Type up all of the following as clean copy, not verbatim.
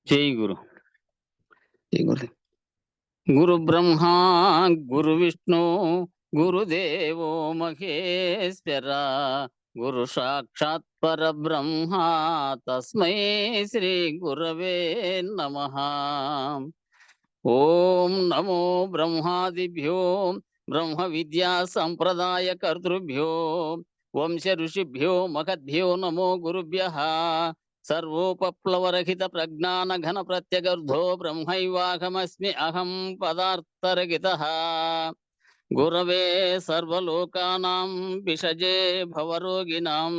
జై గురు. గురు బ్రహ్మా గురు విష్ణు గురుదేవో మహేశ్వర గురు సాక్షాత్ పరబ్రహ్మ తస్మై శ్రీ గురవే నమః. ఓం నమో బ్రహ్మాదిభ్యో బ్రహ్మ విద్యా సంప్రదాయ కర్తృభ్యో వంశ ఋషిభ్యో మహద్భ్యో నమో గురుభ్యః. సర్వోపప్లవరహిత ప్రజ్ఞాన ఘన ప్రత్యగర్ధో బ్రహ్మైవాహమస్మి అహం పదార్థరహితః. గురవే సర్వలోకానాం విషజే భవరోగిణాం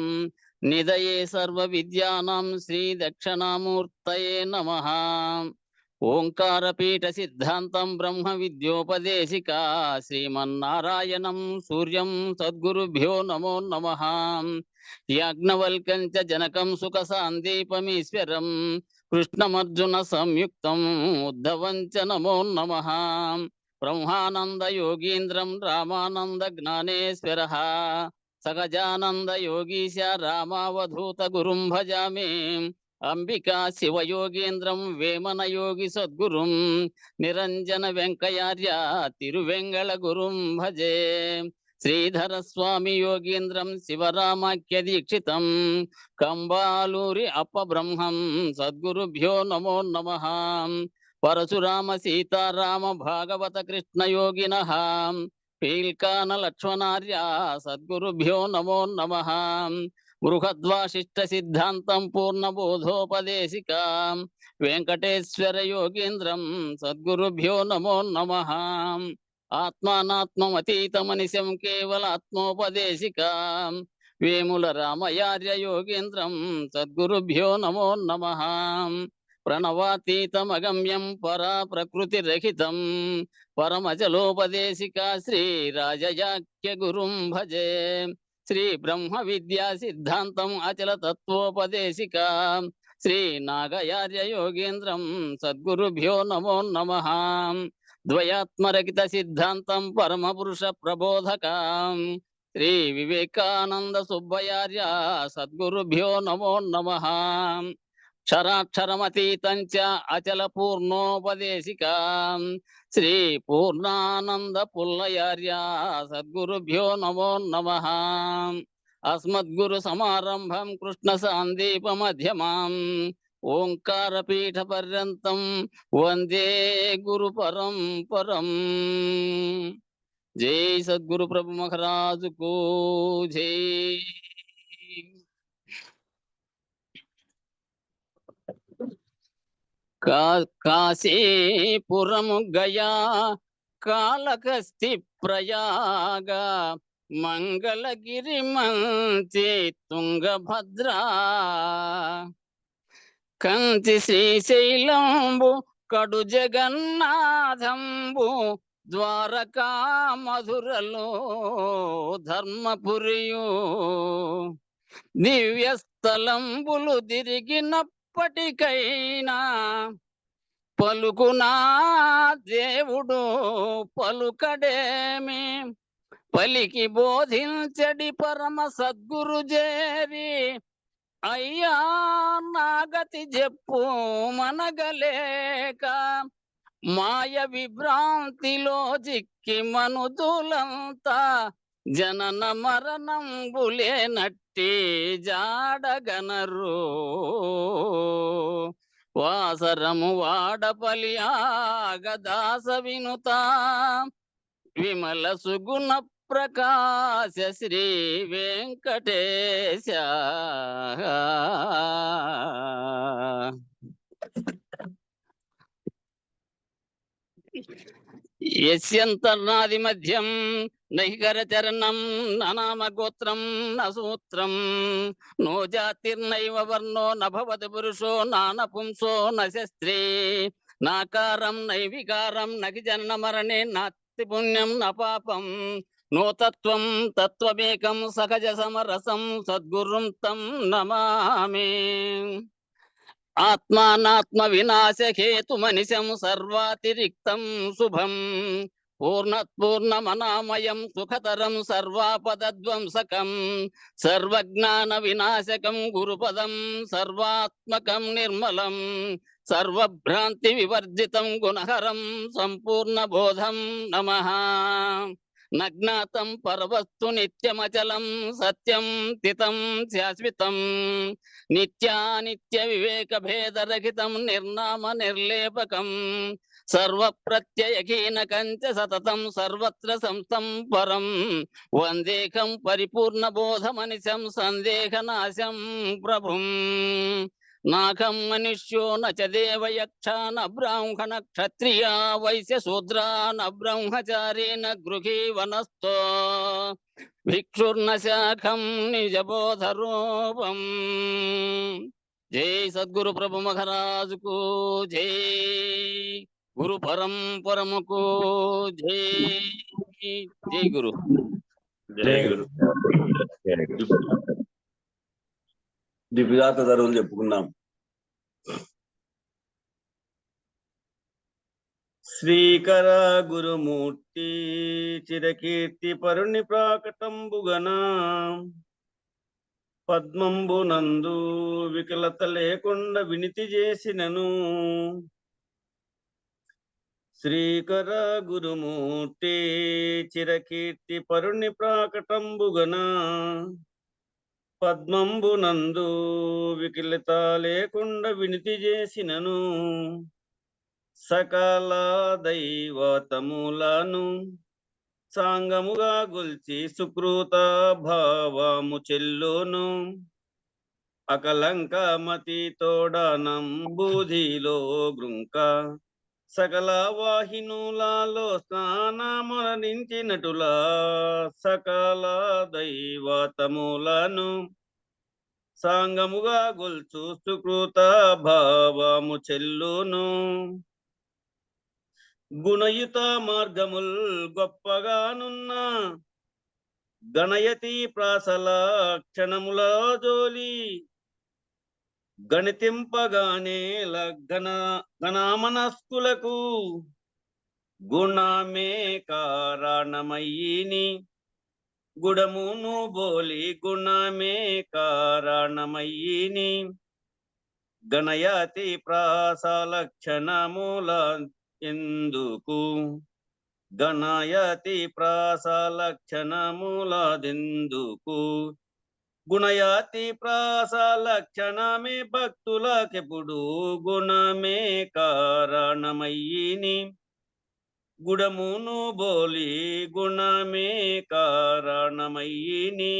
నిదయే సర్వ విద్యానాం శ్రీ దక్షిణామూర్తయే నమః. ఓంకారపీఠ సిద్ధాంతం బ్రహ్మ విద్యోపదేశికా శ్రీమన్నారాయణం సూర్యం సద్గురుభ్యో నమో నమః. యాజ్ఞవల్కం చ జనకం సుఖ సాందీపమీశ్వరం కృష్ణమర్జున సంయుక్తం ఉద్ధవం చ నమో నమః. బ్రహ్మానంద యోగీంద్రం రామానంద జ్ఞానేశ్వరః సహజానంద యోగీశ రామావధూత గురుం భజామి. అంబికా శివయోగేంద్రం వేమన యోగి సద్గురుం నిరంజన వెంకయార్య తిరువెంగళ గురుం భజే. శ్రీధర స్వామి యోగేంద్రం శివరామాఖ్య దీక్షితం కంబాలూరి అప్పబ్రహ్మం సద్గురుభ్యో నమో నమః. పరశురామ సీతారామ భాగవత కృష్ణ యోగినః పీల్కాన లక్ష్మణార్య సద్గురుభ్యో నమో నమః. బృహద్వాసిష్ట సిద్ధాంతం పూర్ణబోధోపదేశికా వెంకటేశ్వర యోగేంద్రం సద్గురుభ్యో నమో నమః. ఆత్మానాత్మమతీతమనిశం కేవలాత్మోపదేశికా వేముల రామయార్య యోగేంద్రం సద్గురుభ్యో నమో నమః. ప్రణవాతీతమగమ్యం పరా ప్రకృతిరహితం పరమజలోపదేశికా శ్రీ రాజయాఖ్య గురుం భజే. శ్రీ బ్రహ్మ విద్యా సిద్ధాంతం అచల తత్వోపదేశికా శ్రీ నాగయార్య యోగేంద్రం సద్గురుభ్యో నమో నమః. ద్వయాత్మరహిత సిద్ధాంతం పరమ పురుష ప్రబోధకా శ్రీ వివేకానంద సుబ్బయార్య సద్గురుభ్యో నమో నమః. క్షరాక్షరమతీతం చ అచల పూర్ణోపదేశికా శ్రీ పూర్ణానంద పుల్లయార్య సద్గురుభ్యో నమో నమః. అస్మద్గురు సమారంభం కృష్ణ సాందీప మధ్యమాం ఓంకారపీఠ పర్యంతం వందే గురు పరంపరం. జై సద్గురు ప్రభు మహారాజుకు జై. కాశీపురము గయా కాళహస్తి ప్రయాగ మంగళగిరి మంచి తుంగభద్ర కంచి శ్రీశైలంబు కడు జగన్నాథంబు ద్వారకా మధురలో ధర్మపురియు దివ్య స్థలంబులు తిరిగినప్పటికైనా పలుకునా దేవుడు పలుకడేమి పలికి బోధించడి పరమ సద్గురు జేరి అయ్యా నాగతి చెప్పు మనగలేక మాయ విభ్రాంతిలో చిక్కి మనుదులంతా జనన మరణంబులే నట్టి జాడగనరు వాసరము వాడపలి ఆగదాస వినుత విమల సుగుణ ప్రకాశ శ్రీ వెంకటేశ. యస్యంతర్నాది మధ్యం నైకర చరణం ననామ గోత్రం నసూత్రం నో జాతిర్నైవ వర్ణో నభవతి పురుషో నానపుంసో నశస్త్రీ నాకారం నైవికారం నకి జనన మరణే నాస్తి పుణ్యం న పాపం నో తత్వం తత్వమేకం సహజ సమరసం సద్గురుం తం నమామి. ఆత్మానాత్మ వినాశ హేతు మనిషం సర్వాతిరిక్తం శుభం పూర్ణమనామయం సుఖతరం సర్వాపదధ్వంసకం సర్వజ్ఞాన వినాశకం గురుపదం సర్వాత్మకం నిర్మలం సర్వభ్రాంతి వివర్జితం గుణహరం సంపూర్ణ బోధం నమః. నజ్ఞాతం పరవస్తు నిత్యమచలం సత్యం తితం శాశ్వతం నిత్యానిత్య వివేక భేదరహితం నిర్నామ నిర్లేపకం సర్వప్రత్యయహీనకం చ సతతం సర్వత్ర సంస్థం పరం వందేకం పరిపూర్ణ బోధమనిశం సందేహనాశం ప్రభుం. నాకం మనుష్యో నచ దేవయక్ష న బ్రాహ్మణ క్షత్రియా వైశ్య శూద్రా న బ్రహ్మచారీ న గృహీ వనస్థో భిక్షుర్న శాఖం నిజబోధ రూపం. జై సద్గురు ప్రభు మహారాజుకు జై. గురు పరంపరముకు జై. జై గురు. జై గురు. దివ్యాత ధరువులు చెప్పుకున్నాం. శ్రీకర గురుమూర్తి చిరకీర్తి పరుని ప్రాకటంబుగన పద్మంబునందు వికలత లేకుండా వినితి చేసినను. శ్రీకర గురుమూర్తి చిరకీర్తి పరుని ప్రాకటంబుగన పద్మంబునందు వికలత లేకుండా వినితి చేసినను. సకల దైవతములను సాంగముగా గొల్చి సుకృత భావము చెల్లును. అకలంక మతి తోడనంబూధిలో గృంక సకల వాహినులలో స్నానమరణించినటులా సకల దైవతములను సాంగముగా గొల్చు సుకృత భావము చెల్లును. గుణయుత మార్గముల్ గొప్పగానున్న గణయతి ప్రాసల క్షణముల జోలి గణితింపగానే గణామనస్కులకు గుణమే కారణమయ్యిని. గుడమును బోలి గుణమే కారణమయ్యిని. గణయతి ప్రాసల క్షణముల ఎందుకు గణయతి ప్రాసల క్షణములదెందుకు. గుణయతి ప్రాసల క్షణమే భక్తులకెప్పుడు గుణమే కారణమయ్యిని. గుడమును బోలి గుణమే కారణమయ్యిని.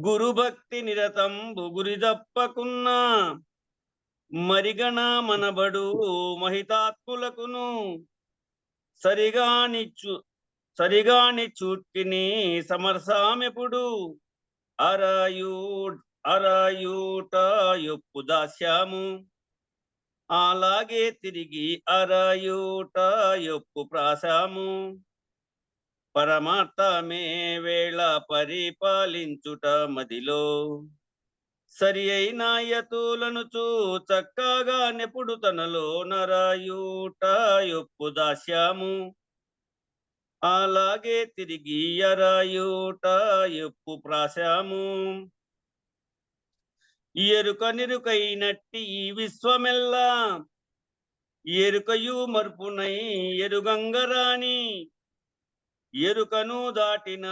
గురుభక్తి నిరతంబు గురి తప్పకున్నా మరిగణ మనబడు మహితాత్ములకును సరిగాని చూట్కిని సమర్సామెప్పుడు అరయూట యొప్పు దాస్యాము. అలాగే తిరిగి అరయూట యొప్పు ప్రాసాము. పరమార్థమే వేళ పరిపాలించుట మదిలో సరి అయిన యతులను చక్కగా నెప్పుడు తనలో నరయూట యొప్పు దాస్యాము. అలాగే తిరిగి అరయూట యొప్పు ప్రాసాము. ఎరుక నిరుకైనట్టి ఈ విశ్వమెల్లా ఎరుకయు మర్పునై ఎరుగంగరాని. ఎరుకను దాటిన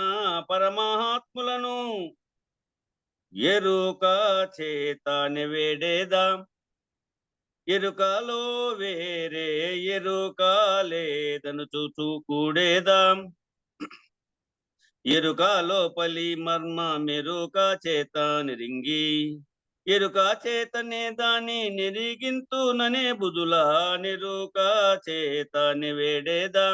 పరమాత్ములను ఎరుక చేతని వేడేదా. ఎరుకలో వేరే ఎరుక లేదను చూడేదా. ఎరుక లోపలి మర్మ మెరుక చేత నిరింగి. ఎరుక చేతనే దాని నిరిగింతుననే బుధుల నెరుక చేతని వేడేదా.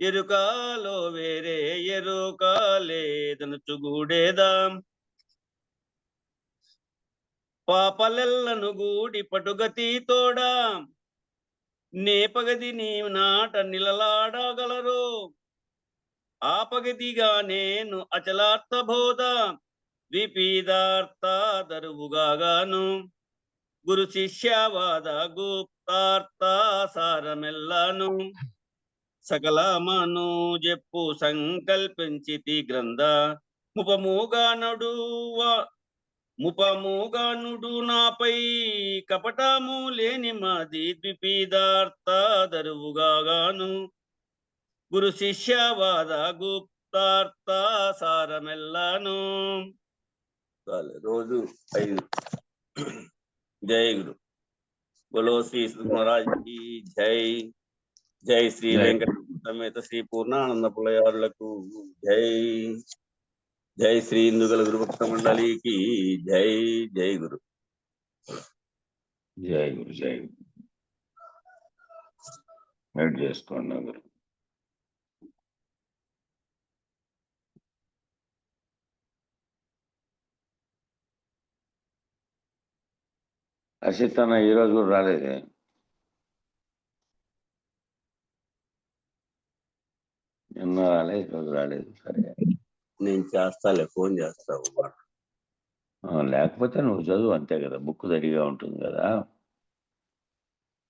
ఎరుకలో వేరే ఎరుక లేదను చూడేదా. పాపలెల్లను గూడి పటుగతి తోడా నేపగది నీ నాట నిలలాడగలరు. ఆపగతిగా నేను అచలార్థ బోధ విపీదార్థ దరువుగాను. గురు శిష్యవాద గుప్తార్థ సారమెల్లాను సకలమను చెప్పు సంకల్పించితి గ్రంథ ముపముగానుడు నాపై కపటము లేని మాది ద్విపీదార్థ దరువుగాను గురు శిష్యవాద గుప్తార్థ సారమెల్లాను. రోజు 5. జై గురు. బోలో శ్రీ మహారాజ్ కి జై. జై శ్రీ వెంకట సమేత శ్రీ పూర్ణానంద పులయారులకు జై. జై శ్రీ ఇందుగల గురుభక్త మండలికి జై. జై గురు. జై గురు. జై గురు. మెడ్ చేసుకోండి అందరు. అసిత్ అన్న ఈరోజు కూడా రాలేదే. నిన్న రాలేదు, ఈరోజు రాలేదు. సరే నేను చేస్తాలే, ఫోన్ చేస్తావు. లేకపోతే నువ్వు చదువు అంతే కదా, బుక్ రెడీగా ఉంటుంది కదా.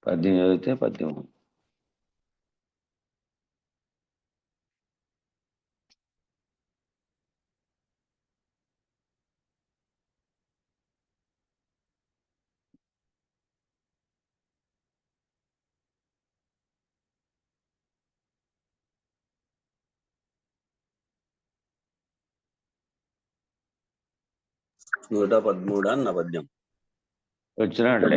పద్యం చదివితే పద్యం. నూట 13 అన్న పద్యం వచ్చినాడులే.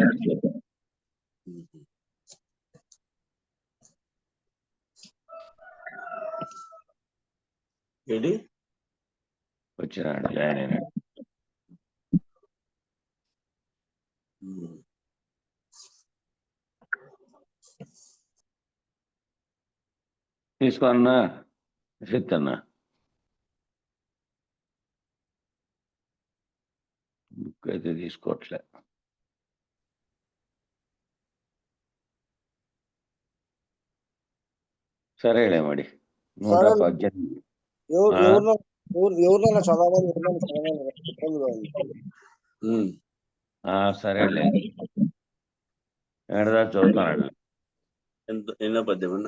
ఏంటి వచ్చినాడు, జాయిన్ అయినాడు. తీసుకో అన్నా, అసిత్ అన్న. బుక్ అయితే తీసుకోవట్లే. సరేలే మరి. 118. సరేలే, ఎడదా చదువుతాడు. ఎన్నో పద్యం అన్న?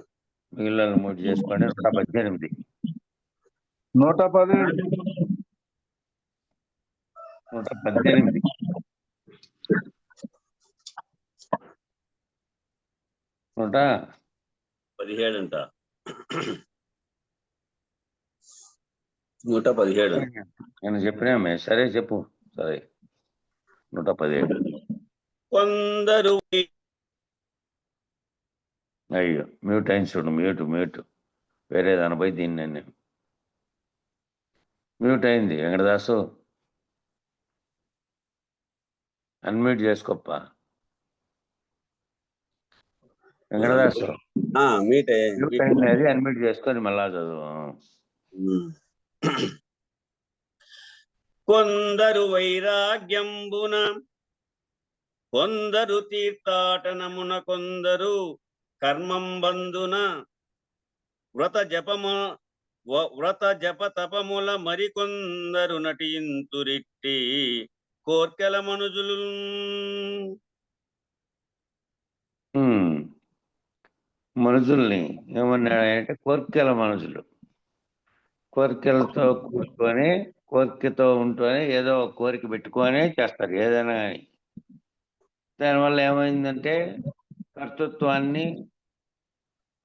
మిగిలిన 3 చేసుకోండి. 118. 117. 118. 117 అంట. 117 నేను చెప్పినామే. సరే చెప్పు. సరే 117. కొందరు అయ్యో మ్యూట్ అయిన చూడు. మ్యూట్ వేరే దానిపై దీన్ని నేను మ్యూట్ అయింది. వెంకటదాసు అన్మ్యూట్ చేసుకోప్ప. వెంకటదాసు మ్యూట్ అయింది, అది అన్మ్యూట్ చేసుకొని మళ్ళా చదువు. కొందరు వైరాగ్యంబున, కొందరు తీర్థాటనమున, కొందరు కర్మం బంధున, వ్రత జప తపముల మరికొందరు నటింతురిట్టి కోర్కెల మనుజులు. మనుషుల్ని ఏమన్నాడంటే కోర్కెల మనుషులు. కోరికలతో కూర్చొని, కోరికతో ఉంటూనే ఏదో ఒక కోరిక పెట్టుకొని చేస్తారు ఏదైనా కానీ. దానివల్ల ఏమైందంటే కర్తృత్వాన్ని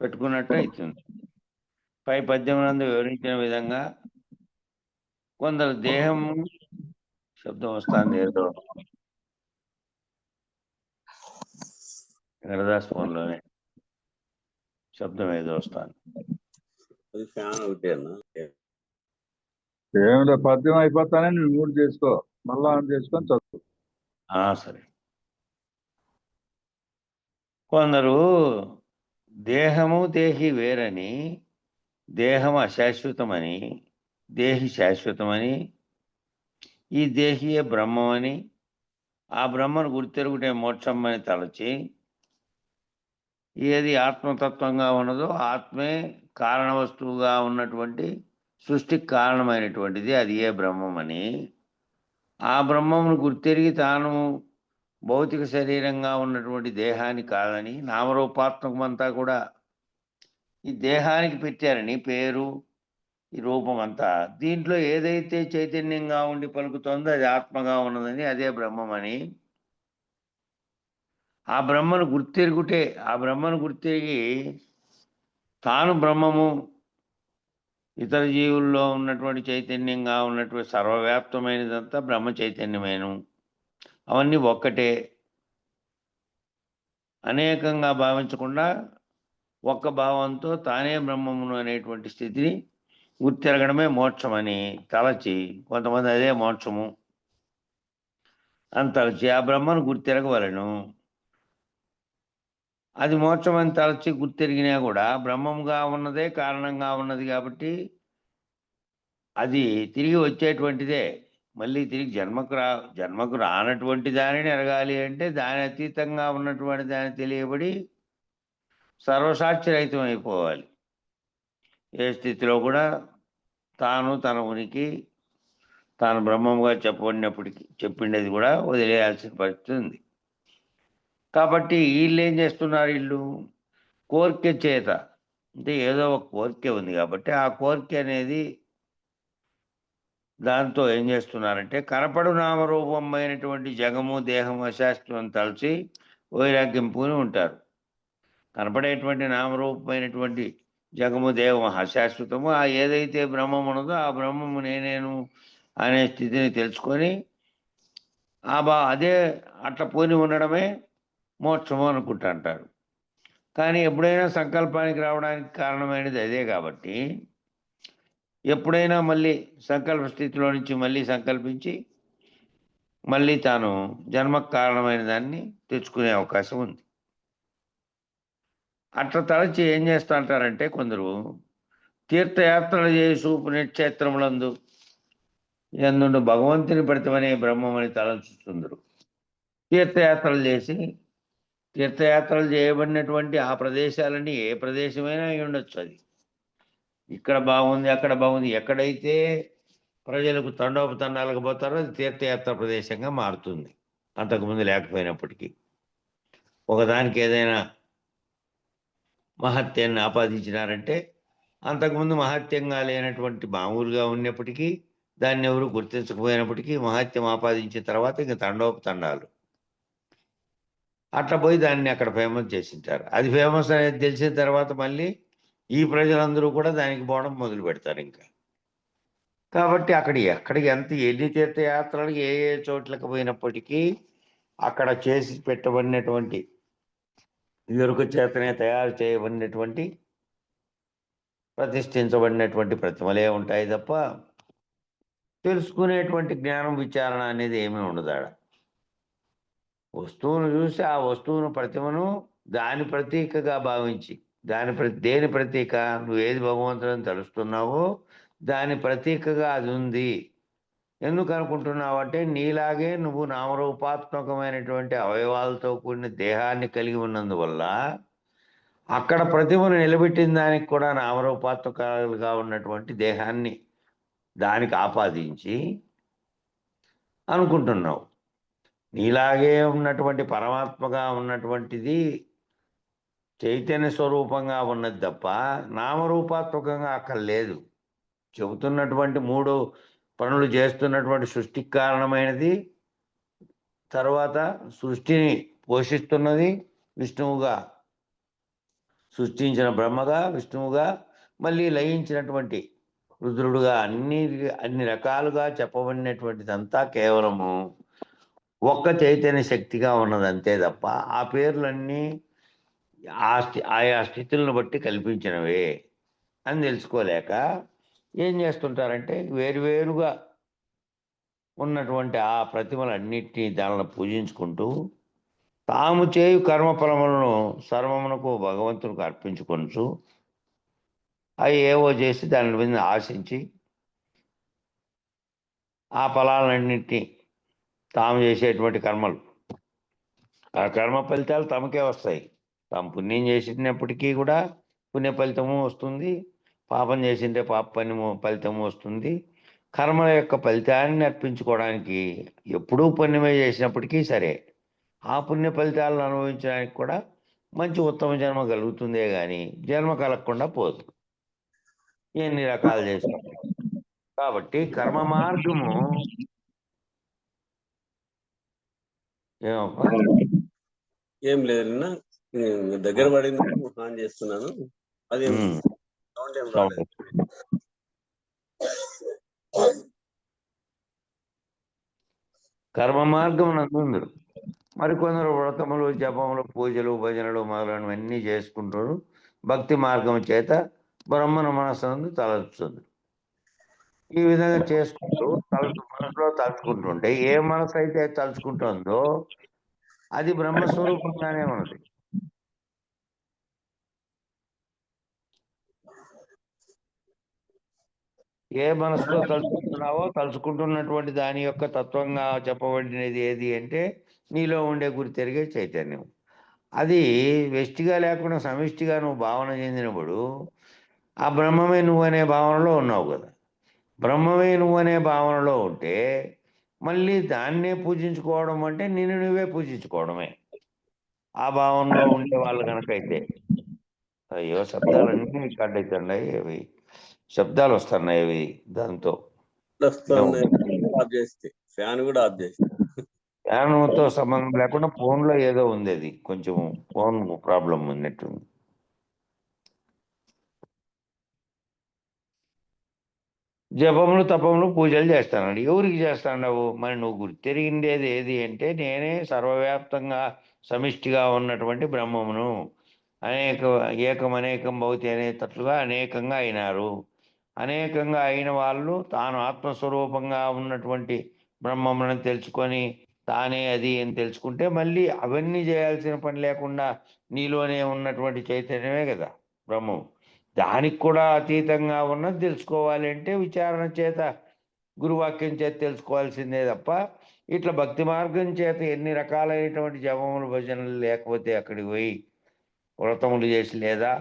పెట్టుకున్నట్టు అవుతుంది. పై పద్యం నందు వివరించిన విధంగా కొందరు దేహం శబ్దం వస్తుంది. ఏదో హరిదాస్ ఫోన్లోనే శబ్దం ఏదో వస్తుంది. ఏమిటో పద్యం అయిపోతానే నువ్వు మ్యూట్ చేసుకో, మళ్ళా ఆన్ చేసుకొని చదువు. సరే. కొందరు దేహము దేహి వేరని, దేహం అశాశ్వతమని, దేహి శాశ్వతమని, ఈ దేహియే బ్రహ్మమని, ఆ బ్రహ్మను గుర్తెరుగుటే మోక్షం అని తలచి, ఏది ఆత్మతత్వంగా ఉన్నదో ఆత్మే కారణ వస్తువుగా ఉన్నటువంటి సృష్టికి కారణమైనటువంటిది, అది ఏ బ్రహ్మమని, ఆ బ్రహ్మమును గుర్తెరిగి తాను భౌతిక శరీరంగా ఉన్నటువంటి దేహాన్ని కాదని, నామరూపాత్మకమంతా కూడా ఈ దేహానికి పెట్టారని పేరు, ఈ రూపం అంతా. దీంట్లో ఏదైతే చైతన్యంగా ఉండి పలుకుతోందో అది ఆత్మగా ఉన్నదని, అదే బ్రహ్మమని, ఆ బ్రహ్మను గుర్తెరుగుటే, ఆ బ్రహ్మను గుర్తెరిగి తాను బ్రహ్మము, ఇతర జీవుల్లో ఉన్నటువంటి చైతన్యంగా ఉన్నటువంటి సర్వవ్యాప్తమైనదంతా బ్రహ్మ చైతన్యమేను, అవన్నీ ఒక్కటే అనేకంగా భావించకుండా ఒక్క భావంతో తానే బ్రహ్మమును అనేటువంటి స్థితిని గుర్తెరగడమే మోక్షమని తలచి, కొంతమంది అదే మోక్షము అని తలచి ఆ బ్రహ్మను గుర్తెరగవలను. అది మోక్షమని తలచి గుర్తెరిగినా కూడా బ్రహ్మముగా ఉన్నదే కారణంగా ఉన్నది కాబట్టి అది తిరిగి వచ్చేటువంటిదే. మళ్ళీ తిరిగి జన్మకు రానటువంటి దానిని ఎరగాలి అంటే దాని అతీతంగా ఉన్నటువంటి దాన్ని తెలియబడి సర్వసాక్షిరహితం అయిపోవాలి. ఏ స్థితిలో కూడా తాను తన ఉనికి తాను బ్రహ్మముగా చెప్పిండేది కూడా వదిలేయాల్సిన పరిస్థితి ఉంది. కాబట్టి వీళ్ళు ఏం చేస్తున్నారు, వీళ్ళు కోరిక చేత, అంటే ఏదో ఒక కోరిక ఉంది కాబట్టి ఆ కోరిక అనేది దాంతో ఏం చేస్తున్నారంటే కనపడు నామరూపమైనటువంటి జగము దేహము అశాస్త్రం తలచి వైరాగ్యం పూని ఉంటారు. కనపడేటువంటి నామరూపమైనటువంటి జగము దేహము అశాశ్వతము, ఆ ఏదైతే బ్రహ్మం ఉన్నదో ఆ బ్రహ్మము నేనేను అనే స్థితిని తెలుసుకొని అదే అట్లా పోని ఉండడమే మోక్షము అనుకుంటా అంటారు. కానీ ఎప్పుడైనా సంకల్పానికి రావడానికి కారణమైనది అదే కాబట్టి ఎప్పుడైనా మళ్ళీ సంకల్ప స్థితిలో నుంచి మళ్ళీ సంకల్పించి మళ్ళీ తాను జన్మకు కారణమైన దాన్ని తెచ్చుకునే అవకాశం ఉంది. అట్లా తలచి ఏం చేస్తూ అంటారంటే కొందరు తీర్థయాత్రలు చేసి పుణ్యక్షేత్రములందు ఎందుండు భగవంతుని ప్రతిమనే బ్రహ్మమని తలంచుతుందరు. తీర్థయాత్రలు చేసి, తీర్థయాత్రలు చేయబడినటువంటి ఆ ప్రదేశాలన్నీ ఏ ప్రదేశమైనా అయి ఉండొచ్చు. అది ఇక్కడ బాగుంది అక్కడ బాగుంది, ఎక్కడైతే ప్రజలకు తండోపతండాలకు పోతారో అది తీర్థయాత్ర ప్రదేశంగా మారుతుంది. అంతకుముందు లేకపోయినప్పటికీ ఒకదానికి ఏదైనా మహత్యాన్ని ఆపాదించినారంటే అంతకుముందు మహత్యంగా లేనటువంటి మామూలుగా ఉన్నప్పటికీ దాన్ని ఎవరు గుర్తించకపోయినప్పటికీ మహత్యం ఆపాదించిన తర్వాత ఇంక తండోపతండాలు అట్లా పోయి దాన్ని అక్కడ ఫేమస్ చేసింటారు. అది ఫేమస్ అనేది తెలిసిన తర్వాత మళ్ళీ ఈ ప్రజలందరూ కూడా దానికి పోవడం మొదలు పెడతారు. ఇంకా కాబట్టి ఎక్కడికి ఎన్ని తీర్థయాత్రలు ఏ ఏ చోట్లకు పోయినప్పటికీ అక్కడ చేసి పెట్టబడినటువంటి ఎరుక చేతనే తయారు చేయబడినటువంటి ప్రతిష్ఠించబడినటువంటి ప్రతిమలే ఉంటాయి తప్ప తెలుసుకునేటువంటి జ్ఞానం విచారణ అనేది ఏమీ ఉండదు. ఆడ వస్తువును చూసి ఆ వస్తువును ప్రతిమను దాని ప్రతీకగా భావించి దేని ప్రతీక, నువ్వు ఏది భగవంతుని తెలుస్తున్నావో దాని ప్రతీకగా అది ఉంది. ఎందుకు అనుకుంటున్నావు అంటే నీలాగే నువ్వు నామరూపాత్మకమైనటువంటి అవయవాలతో కూడిన దేహాన్ని కలిగి ఉన్నందువల్ల అక్కడ ప్రతిమను నిలబెట్టిన దానికి కూడా నామరూపాత్మకాలుగా ఉన్నటువంటి దేహాన్ని దానికి ఆపాదించి అనుకుంటున్నావు. నీలాగే ఉన్నటువంటి పరమాత్మగా ఉన్నటువంటిది చైతన్య స్వరూపంగా ఉన్నది తప్ప నామరూపాత్మకంగా అక్కడ లేదు. చెబుతున్నటువంటి 3 పనులు చేస్తున్నటువంటి సృష్టికి కారణమైనది, తర్వాత సృష్టిని పోషిస్తున్నది విష్ణువుగా, సృష్టించిన బ్రహ్మగా విష్ణువుగా, మళ్ళీ లయించినటువంటి రుద్రుడుగా అన్ని రకాలుగా చెప్పబడినటువంటిదంతా కేవలము ఒక్క చైతన్య శక్తిగా ఉన్నదంతే తప్ప ఆ పేర్లన్నీ ఆయా స్థితులను బట్టి కల్పించినవే అని తెలుసుకోలేక ఏం చేస్తుంటారంటే వేరువేరుగా ఉన్నటువంటి ఆ ప్రతిమలన్నిటినీ దానిని పూజించుకుంటూ తాము చేయు కర్మఫలములను సర్వమునకు భగవంతునికి అర్పించుకొనుచు అవి ఏవో చేసి దాని మీద ఆశించి ఆ ఫలాలన్నింటినీ తాము చేసేటువంటి కర్మలు, ఆ కర్మ ఫలితాలు తమకే వస్తాయి. తాము పుణ్యం చేసినప్పటికీ కూడా పుణ్య ఫలితము వస్తుంది, పాపం చేసింటే పాప ఫలితము వస్తుంది. కర్మల యొక్క ఫలితాన్ని అర్పించుకోవడానికి ఎప్పుడూ పుణ్యమే చేసినప్పటికీ సరే ఆ పుణ్య ఫలితాలను అనుభవించడానికి కూడా మంచి ఉత్తమ జన్మ కలుగుతుందే కానీ జన్మ కలగకుండా పోదు, ఎన్ని రకాలు చేస్తాం. కాబట్టి కర్మ మార్గము ఏమప్పా? ఏం లేదు నిన్న దగ్గర పడింది, ఆన్ చేస్తున్నాను. అది సౌండ్ ఏం రాలేదు. కర్మ మార్గం నందు మరికొందరు వ్రతములు, జపములు, పూజలు, భజనలు మొదలైనవన్నీ చేసుకుంటారు. భక్తి మార్గం చేత బ్రహ్మను మనస్సు తలచుతుంది. ఈ విధంగా చేసుకుంటూ మనసులో తలుచుకుంటుంటే ఏ మనసు అయితే తలుచుకుంటుందో అది బ్రహ్మస్వరూపంగానే ఉన్నది. ఏ మనసులో తలుచుకుంటున్నావో తలుచుకుంటున్నటువంటి దాని యొక్క తత్వంగా చెప్పబడినది ఏది అంటే నీలో ఉండే గురి తిరిగే చైతన్యం. అది వ్యష్టిగా లేకుండా సమిష్టిగా నువ్వు భావన చెందినప్పుడు ఆ బ్రహ్మమే నువ్వు అనే భావనలో ఉన్నావు కదా. బ్రహ్మమే నువ్వు అనే భావనలో ఉంటే మళ్ళీ దాన్నే పూజించుకోవడం అంటే నిన్ను నువ్వే పూజించుకోవడమే ఆ భావనలో ఉండే వాళ్ళు కనుకైతే. అయ్యో శబ్దాలన్నీ కట్టయితున్నాయి, అవి శబ్దాలు వస్తున్నాయి అవి దాంతో. ఆఫ్ చేస్తే ఫ్యాన్ కూడా ఆఫ్ చేస్తే ఫ్యాన్తో సంబంధం లేకుండా ఫోన్లో ఏదో ఉంది, అది కొంచెం ఫోన్ ప్రాబ్లం ఉన్నట్టుంది. జపములు, తపములు, పూజలు చేస్తానండి. ఎవరికి చేస్తాండవు? మరి నువ్వు గుర్తెరిగిండేది ఏది అంటే నేనే సర్వవ్యాప్తంగా సమిష్టిగా ఉన్నటువంటి బ్రహ్మమును. ఏకం అనేకం భవతి అనేటట్లుగా అనేకంగా అయినారు. అనేకంగా అయిన వాళ్ళు తాను ఆత్మస్వరూపంగా ఉన్నటువంటి బ్రహ్మమును తెలుసుకొని తానే అది అని తెలుసుకుంటే మళ్ళీ అవన్నీ చేయాల్సిన పని లేకుండా నీలోనే ఉన్నటువంటి చైతన్యమే కదా బ్రహ్మం. దానికి కూడా అతీతంగా ఉన్నది తెలుసుకోవాలి అంటే విచారణ చేత, గురువాక్యం చేత తెలుసుకోవాల్సిందే తప్ప ఇట్లా భక్తి మార్గం చేత ఎన్ని రకాలైనటువంటి జపములు, భజనలు లేకపోతే అక్కడికి పోయి వ్రతములు చేసి లేదా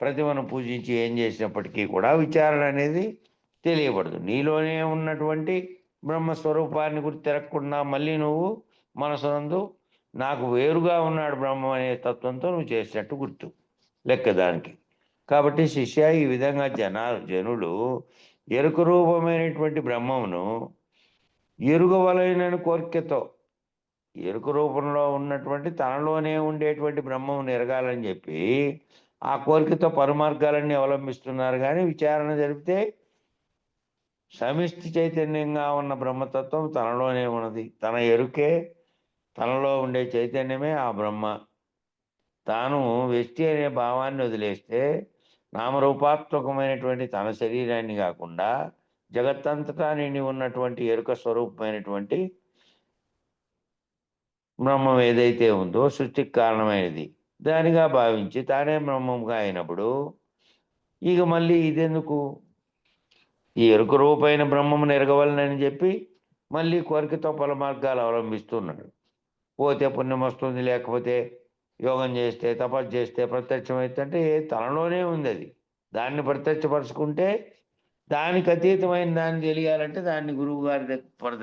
ప్రతిమను పూజించి ఏం చేసినప్పటికీ కూడా విచారణ అనేది తెలియబడదు. నీలోనే ఉన్నటువంటి బ్రహ్మస్వరూపాన్ని గుర్తు తిరగకుండా మళ్ళీ నువ్వు మనసునందు నాకు వేరుగా ఉన్నాడు బ్రహ్మం అనే తత్వంతో నువ్వు చేసినట్టు గుర్తు లెక్క దానికి. కాబట్టి శిష్య ఈ విధంగా జనులు ఎరుక రూపమైనటువంటి బ్రహ్మమును ఎరుగవలైన కోరికతో ఎరుక రూపంలో ఉన్నటువంటి తనలోనే ఉండేటువంటి బ్రహ్మమును ఎరగాలని చెప్పి ఆ కోరికతో పరమార్గాలన్నీ అవలంబిస్తున్నారు. కానీ విచారణ జరిపితే సమిష్టి చైతన్యంగా ఉన్న బ్రహ్మతత్వం తనలోనే ఉన్నది. తన ఎరుకే, తనలో ఉండే చైతన్యమే ఆ బ్రహ్మ. తాను వ్యక్తి అనే భావాన్ని వదిలేస్తే నామరూపాత్మకమైనటువంటి తన శరీరాన్ని కాకుండా జగత్తంతటా నిండి ఉన్నటువంటి ఎరుక స్వరూపమైనటువంటి బ్రహ్మం ఏదైతే ఉందో సృష్టికి కారణమైనది దానిగా భావించి తానే బ్రహ్మంగా అయినప్పుడు ఇక మళ్ళీ ఇదెందుకు? ఈ ఎరుక రూపైన బ్రహ్మమును ఎరగవలనని చెప్పి మళ్ళీ కోరికతో పలు మార్గాలు అవలంబిస్తున్నాడు. పోతే పుణ్యం వస్తుంది, లేకపోతే యోగం చేస్తే, తపస్సు చేస్తే ప్రత్యక్షం అవుతుంటే తనలోనే ఉంది అది. దాన్ని ప్రత్యక్షపరుచుకుంటే దానికి అతీతమైన దాన్ని తెలియాలంటే దాన్ని గురువు గారి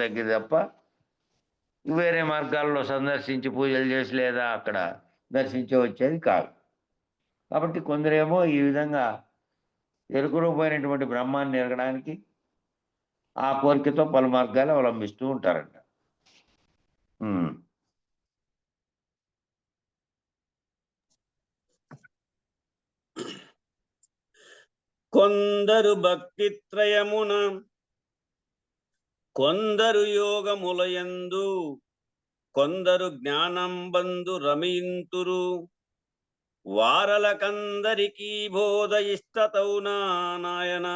దగ్గర తప్ప వేరే మార్గాల్లో సందర్శించి పూజలు చేసి లేదా అక్కడ దర్శించి వచ్చేది కాదు. కాబట్టి కొందరేమో ఈ విధంగా ఎరుక రూపమైనటువంటి బ్రహ్మాన్ని ఎరగడానికి ఆ కోరికతో పలు మార్గాలు అవలంబిస్తూ ఉంటారంట. కొందరు భక్తి త్రయమున, కొందరు యోగములయందు, కొందరు జ్ఞానం బంధు రమింతురు. వారలకందరికీ బోధ ఇష్టతౌనా నాయనా.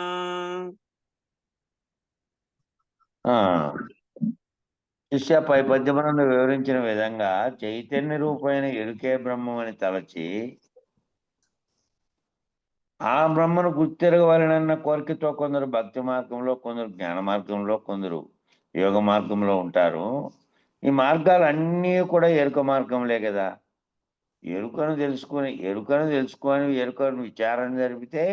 శిష్య పై పద్యమునందు వివరించిన విధంగా చైతన్య రూపమైన ఎరుకే బ్రహ్మం అని తలచి ఆ బ్రహ్మను గుర్తెరగవలనన్న కోరికతో కొందరు భక్తి మార్గంలో, కొందరు జ్ఞాన మార్గంలో, కొందరు యోగ మార్గంలో ఉంటారు. ఈ మార్గాలన్నీ కూడా ఎరుక మార్గంలే కదా. ఎరుకను తెలుసుకొని ఎరుకను విచారణ జరిపితే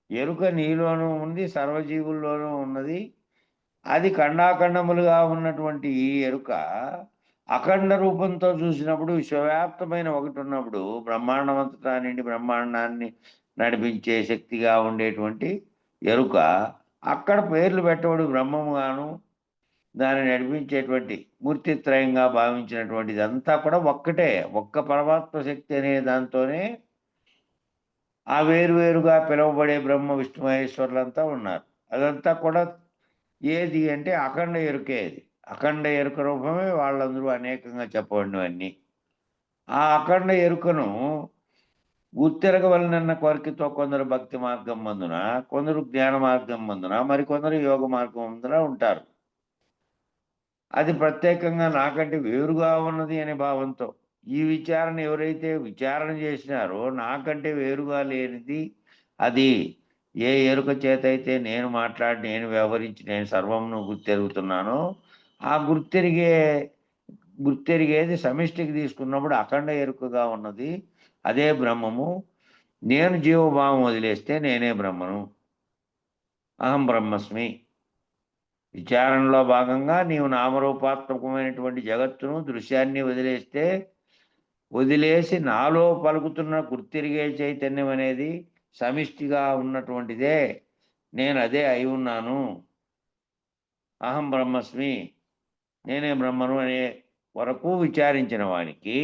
ఎరుక నీలోనూ ఉంది, సర్వజీవుల్లోనూ ఉన్నది. అది ఖండాఖండములుగా ఉన్నటువంటి ఈ ఎరుక అఖండ రూపంతో చూసినప్పుడు విశ్వవ్యాప్తమైన ఒకటి ఉన్నప్పుడు బ్రహ్మాండం అంతటా నిండి బ్రహ్మాండాన్ని నడిపించే శక్తిగా ఉండేటువంటి ఎరుక అక్కడ పేర్లు పెట్టబడి బ్రహ్మముగాను దాన్ని నడిపించేటువంటి మూర్తిత్రయంగా భావించినటువంటిది అంతా కూడా ఒక్కటే, ఒక్క పరమాత్మ శక్తి అనే దాంతోనే ఆ వేరువేరుగా పిలువబడే బ్రహ్మ విష్ణు మహేశ్వరులంతా ఉన్నారు. అదంతా కూడా ఏది అంటే అఖండ ఎరుకే. అది అఖండ ఎరుక రూపమే వాళ్ళందరూ అనేకంగా చెప్పబడినవన్నీ. ఆ అఖండ ఎరుకను గుర్తెరగవలనన్న కోరికతో కొందరు భక్తి మార్గం మందున, కొందరు జ్ఞాన మార్గం మందున, మరికొందరు యోగ మార్గం మందున ఉంటారు. అది ప్రత్యేకంగా నాకంటే వేరుగా ఉన్నది అనే భావంతో ఈ విచారణ ఎవరైతే విచారణ చేసినారో నాకంటే వేరుగా లేనిది అది ఏ ఎరుక చేత అయితే నేను మాట్లాడి నేను వ్యవహరించి నేను సర్వమును గుర్తెరుగుతున్నానో ఆ గుర్తెరిగేది సమిష్టికి తీసుకున్నప్పుడు అఖండ ఎరుకగా ఉన్నది అదే బ్రహ్మము. నేను జీవభావం వదిలేస్తే నేనే బ్రహ్మను, అహం బ్రహ్మస్మి. విచారణలో భాగంగా నీవు నామరూపాత్మకమైనటువంటి జగత్తును దృశ్యాన్ని వదిలేసి నాలో పలుకుతున్న గుర్తిరిగే చైతన్యం అనేది సమిష్టిగా ఉన్నటువంటిదే, నేను అదే అయి ఉన్నాను, అహం బ్రహ్మస్మి, నేనే బ్రహ్మను అనే వరకు విచారించిన వానికి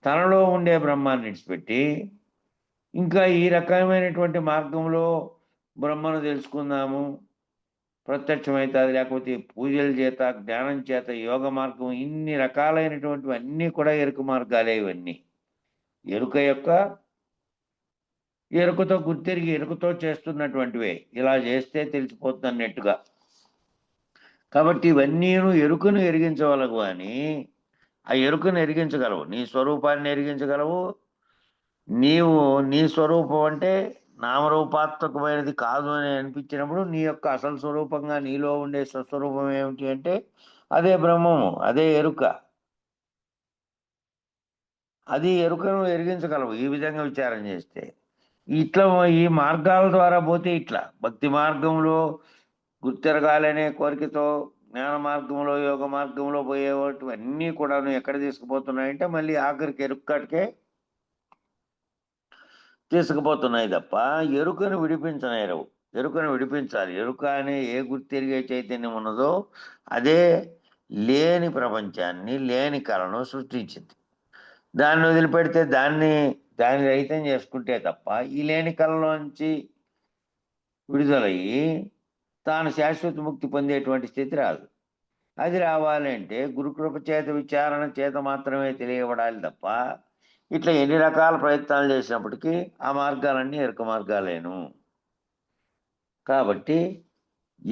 తనలో ఉండే బ్రహ్మాన్ని విడిచిపెట్టి ఇంకా ఈ రకమైనటువంటి మార్గంలో బ్రహ్మను తెలుసుకుందాము, ప్రత్యక్షమైతే అది లేకపోతే పూజల చేత జ్ఞానం చేత యోగ మార్గం ఇన్ని రకాలైనటువంటివి అన్నీ కూడా ఎరుక మార్గాలే. ఇవన్నీ ఎరుకతో గుర్తిరిగి ఎరుకతో చేస్తున్నటువంటివే. ఇలా చేస్తే తెలిసిపోతుంది అన్నట్టుగా. కాబట్టి ఇవన్నీ ఎరుకను ఎరిగించగలవు అని ఆ ఎరుకను ఎరిగించగలవు, నీ స్వరూపాన్ని ఎరిగించగలవు. నీ స్వరూపం అంటే నామరూపాత్మకమైనది కాదు అని అనిపించినప్పుడు నీ యొక్క అసలు స్వరూపంగా నీలో ఉండే స్వస్వరూపం ఏమిటి అంటే అదే బ్రహ్మము, అదే ఎరుక. అది ఎరుకను ఎరిగించగలవు ఈ విధంగా విచారం చేస్తే. ఇట్లా ఈ మార్గాల ద్వారా పోతే ఇట్లా భక్తి మార్గంలో గుర్తెరగాలనే కోరికతో, జ్ఞాన మార్గంలో యోగ మార్గంలో పోయేవన్నీ కూడా ఎక్కడ తీసుకుపోతున్నాయంటే మళ్ళీ ఆఖరికి ఎరుక్కటికే తీసుకుపోతున్నాయి తప్ప ఎరుకను విడిపించనేరవు. ఎరుకను విడిపించాలి. ఎరుక అనే ఏ గుర్తెరిగే చైతన్యం ఉన్నదో అదే లేని ప్రపంచాన్ని, లేని కళను సృష్టించింది. దాన్ని వదిలిపెడితే దాన్ని రహితం చేసుకుంటే తప్ప ఈ లేని కళలోంచి విడుదలయ్యి తాను శాశ్వత ముక్తి పొందేటువంటి స్థితి రాదు. అది రావాలంటే గురుకృప చేత విచారణ చేత మాత్రమే తెలియబడాలి తప్ప ఇట్లా ఎన్ని రకాల ప్రయత్నాలు చేసినప్పటికీ ఆ మార్గాలన్నీ ఎరుక మార్గాలేను. కాబట్టి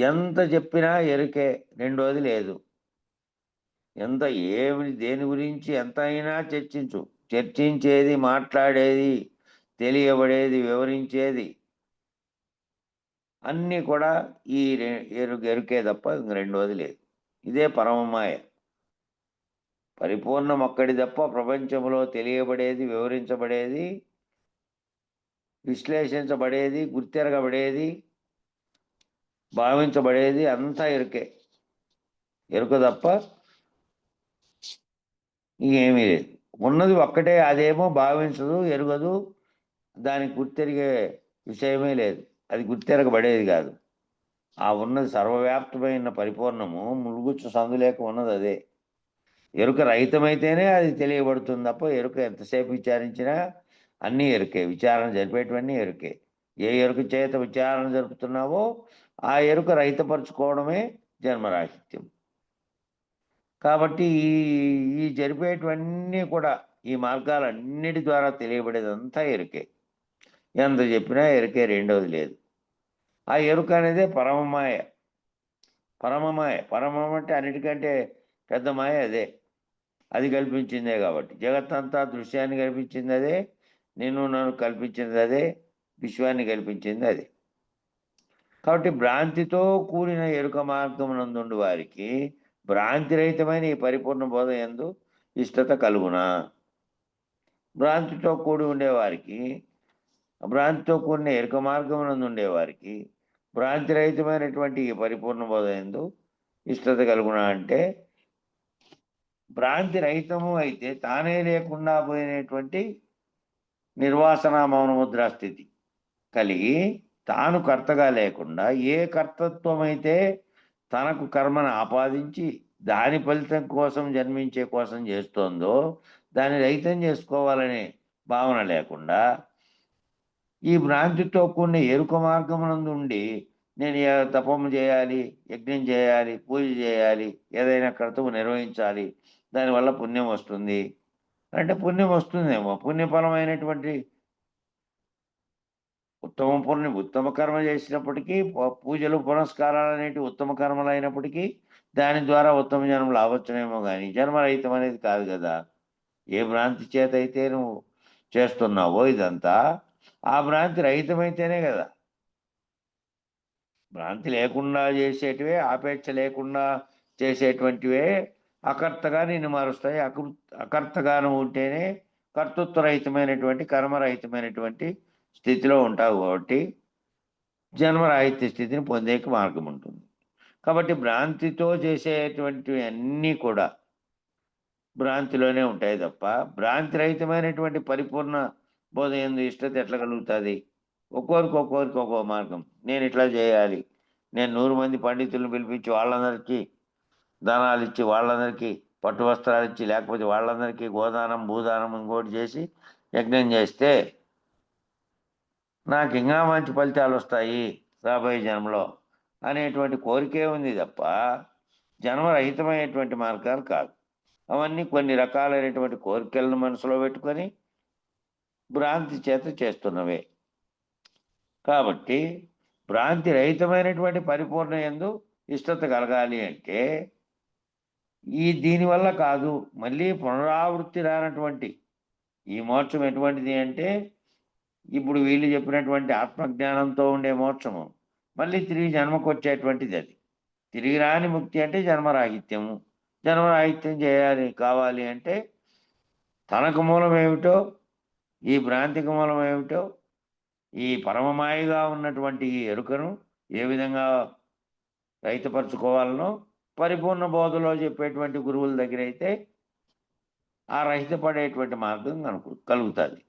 ఎంత చెప్పినా ఎరుకే, రెండోది లేదు. దేని గురించి ఎంత అయినా చర్చించేది, మాట్లాడేది, తెలియబడేది, వివరించేది అన్నీ కూడా ఈ ఎరుకే తప్ప ఇంక రెండోది లేదు. ఇదే పరమమాయ. పరిపూర్ణం ఒక్కడి తప్ప ప్రపంచంలో తెలియబడేది, వివరించబడేది, విశ్లేషించబడేది, గుర్తెరగబడేది, భావించబడేది అంతా ఎరుకే. ఎరుక తప్ప ఇంకేమీ లేదు. ఉన్నది ఒక్కటే, అదేమో భావించదు, ఎరుగదు, దానికి గుర్తెరిగే విషయమే లేదు, అది గుర్తెరగబడేది కాదు. ఆ ఉన్నది సర్వవ్యాప్తమైన పరిపూర్ణము, ములుగుచ్చు సందులేక ఉన్నది అదే. ఎరుక రహితమైతేనే అది తెలియబడుతుంది తప్ప ఎరుక ఎంతసేపు విచారించినా అన్నీ ఎరుకే. విచారణ జరిపేటివన్నీ ఎరుకే. ఏ ఎరుక చేత విచారణ జరుపుతున్నావో ఆ ఎరుక రహితపరచుకోవడమే జన్మరాహిత్యం. కాబట్టి ఈ జరిపేటివన్నీ కూడా ఈ మార్గాలన్నిటి ద్వారా తెలియబడేదంతా ఎరుకే. ఎంత చెప్పినా ఎరుకే, రెండవది లేదు. ఆ ఎరుక అనేదే పరమమాయ. పరమం అంటే అన్నిటికంటే పెద్ద మాయ అదే. అది కల్పించిందే కాబట్టి జగత్తంతా దృశ్యాన్ని కల్పించింది అదే, నన్ను కల్పించింది అదే, విశ్వాన్ని కల్పించింది అదే. కాబట్టి భ్రాంతితో కూడిన ఎరుక మార్గమునందుండు వారికి భ్రాంతిరహితమైన ఈ పరిపూర్ణ బోధ యందు ఇష్టత కలుగునా? భ్రాంతితో కూడి ఉండేవారికి, భ్రాంతితో కూడిన ఎరుక మార్గమునందు ఉండేవారికి భ్రాంతిరహితమైనటువంటి ఈ పరిపూర్ణ బోధ యందు ఇష్టత కలుగునా అంటే భ్రాంతి రహితము అయితే తానే లేకుండా పోయినటువంటి నిర్వాసన మౌనముద్రా స్థితి కలిగి తాను కర్తగా లేకుండా ఏ కర్తత్వం అయితే తనకు కర్మను ఆపాదించి దాని ఫలితం కోసం జన్మించే కోసం చేస్తోందో దాన్ని రహితం చేసుకోవాలనే భావన లేకుండా ఈ భ్రాంతితో కూడిన ఎరుక మార్గమునందు ఉండి నేను తపము చేయాలి, యజ్ఞం చేయాలి, పూజ చేయాలి, ఏదైనా కర్తవ్యం నిర్వహించాలి, దానివల్ల పుణ్యం వస్తుంది అంటే పుణ్యం వస్తుందేమో. పుణ్యఫలమైనటువంటి ఉత్తమ కర్మ చేసినప్పటికీ పూజలు పునస్కారాలు అనేటివి ఉత్తమ కర్మలు అయినప్పటికీ దాని ద్వారా ఉత్తమ జన్మలు అవ్వచ్చునేమో కానీ జన్మరహితం అనేది కాదు కదా. ఏ భ్రాంతి చేత అయితే నువ్వు చేస్తున్నావో ఇదంతా ఆ భ్రాంతి రహితమైతేనే కదా. భ్రాంతి లేకుండా చేసేటివే, ఆపేక్ష లేకుండా చేసేటువంటివే అకర్తగా నిన్ను మారుస్తాయి. అకర్తగా నువ్వు ఉంటేనే కర్తృత్వరహితమైనటువంటి కర్మరహితమైనటువంటి స్థితిలో ఉంటావు కాబట్టి జన్మరాహిత్య స్థితిని పొందేకి మార్గం ఉంటుంది. కాబట్టి భ్రాంతితో చేసేటువంటివి అన్నీ కూడా భ్రాంతిలోనే ఉంటాయి తప్ప భ్రాంతి రహితమైనటువంటి పరిపూర్ణ బోధ యందు ఇష్టత ఎట్లా కలుగుతుంది? ఒక్కొరికి ఒక్కో మార్గం. నేను ఇట్లా చేయాలి, నేను 100 మంది పండితులను పిలిపించి వాళ్ళందరికీ దానాలు ఇచ్చి, వాళ్ళందరికీ పట్టు వస్త్రాలు ఇచ్చి, లేకపోతే వాళ్ళందరికీ గోదానం భూదానం ఇంకోటి చేసి యజ్ఞం చేస్తే నాకు ఇంకా మంచి ఫలితాలు వస్తాయి రాబోయే జన్మలో అనేటువంటి కోరికే ఉంది తప్ప జన్మరహితమైనటువంటి మార్గాలు కాదు. అవన్నీ కొన్ని రకాలైనటువంటి కోరికలను మనసులో పెట్టుకొని భ్రాంతి చేత చేస్తున్నవే. కాబట్టి భ్రాంతి రహితమైనటువంటి పరిపూర్ణ యందు ఇష్టత కలగాలి అంటే దీనివల్ల కాదు. మళ్ళీ పునరావృత్తి రానటువంటి ఈ మోక్షం ఎటువంటిది అంటే ఇప్పుడు వీళ్ళు చెప్పినటువంటి ఆత్మజ్ఞానంతో ఉండే మోక్షము మళ్ళీ తిరిగి జన్మకు వచ్చేటువంటిది. అది తిరిగి రాని ముక్తి అంటే జన్మరాహిత్యము. జన్మరాహిత్యం చేయాలి కావాలి అంటే తనకు మూలం ఏమిటో, ఈ భ్రాంతికి మూలం ఏమిటో, ఈ పరమమాయిగా ఉన్నటువంటి ఈ ఎరుకను ఏ విధంగా రహితపరచుకోవాలనో పరిపూర్ణ బోధలో చెప్పేటువంటి గురువుల దగ్గర అయితే ఆ రహితపడేటువంటి మార్గం కలుగుతుంది.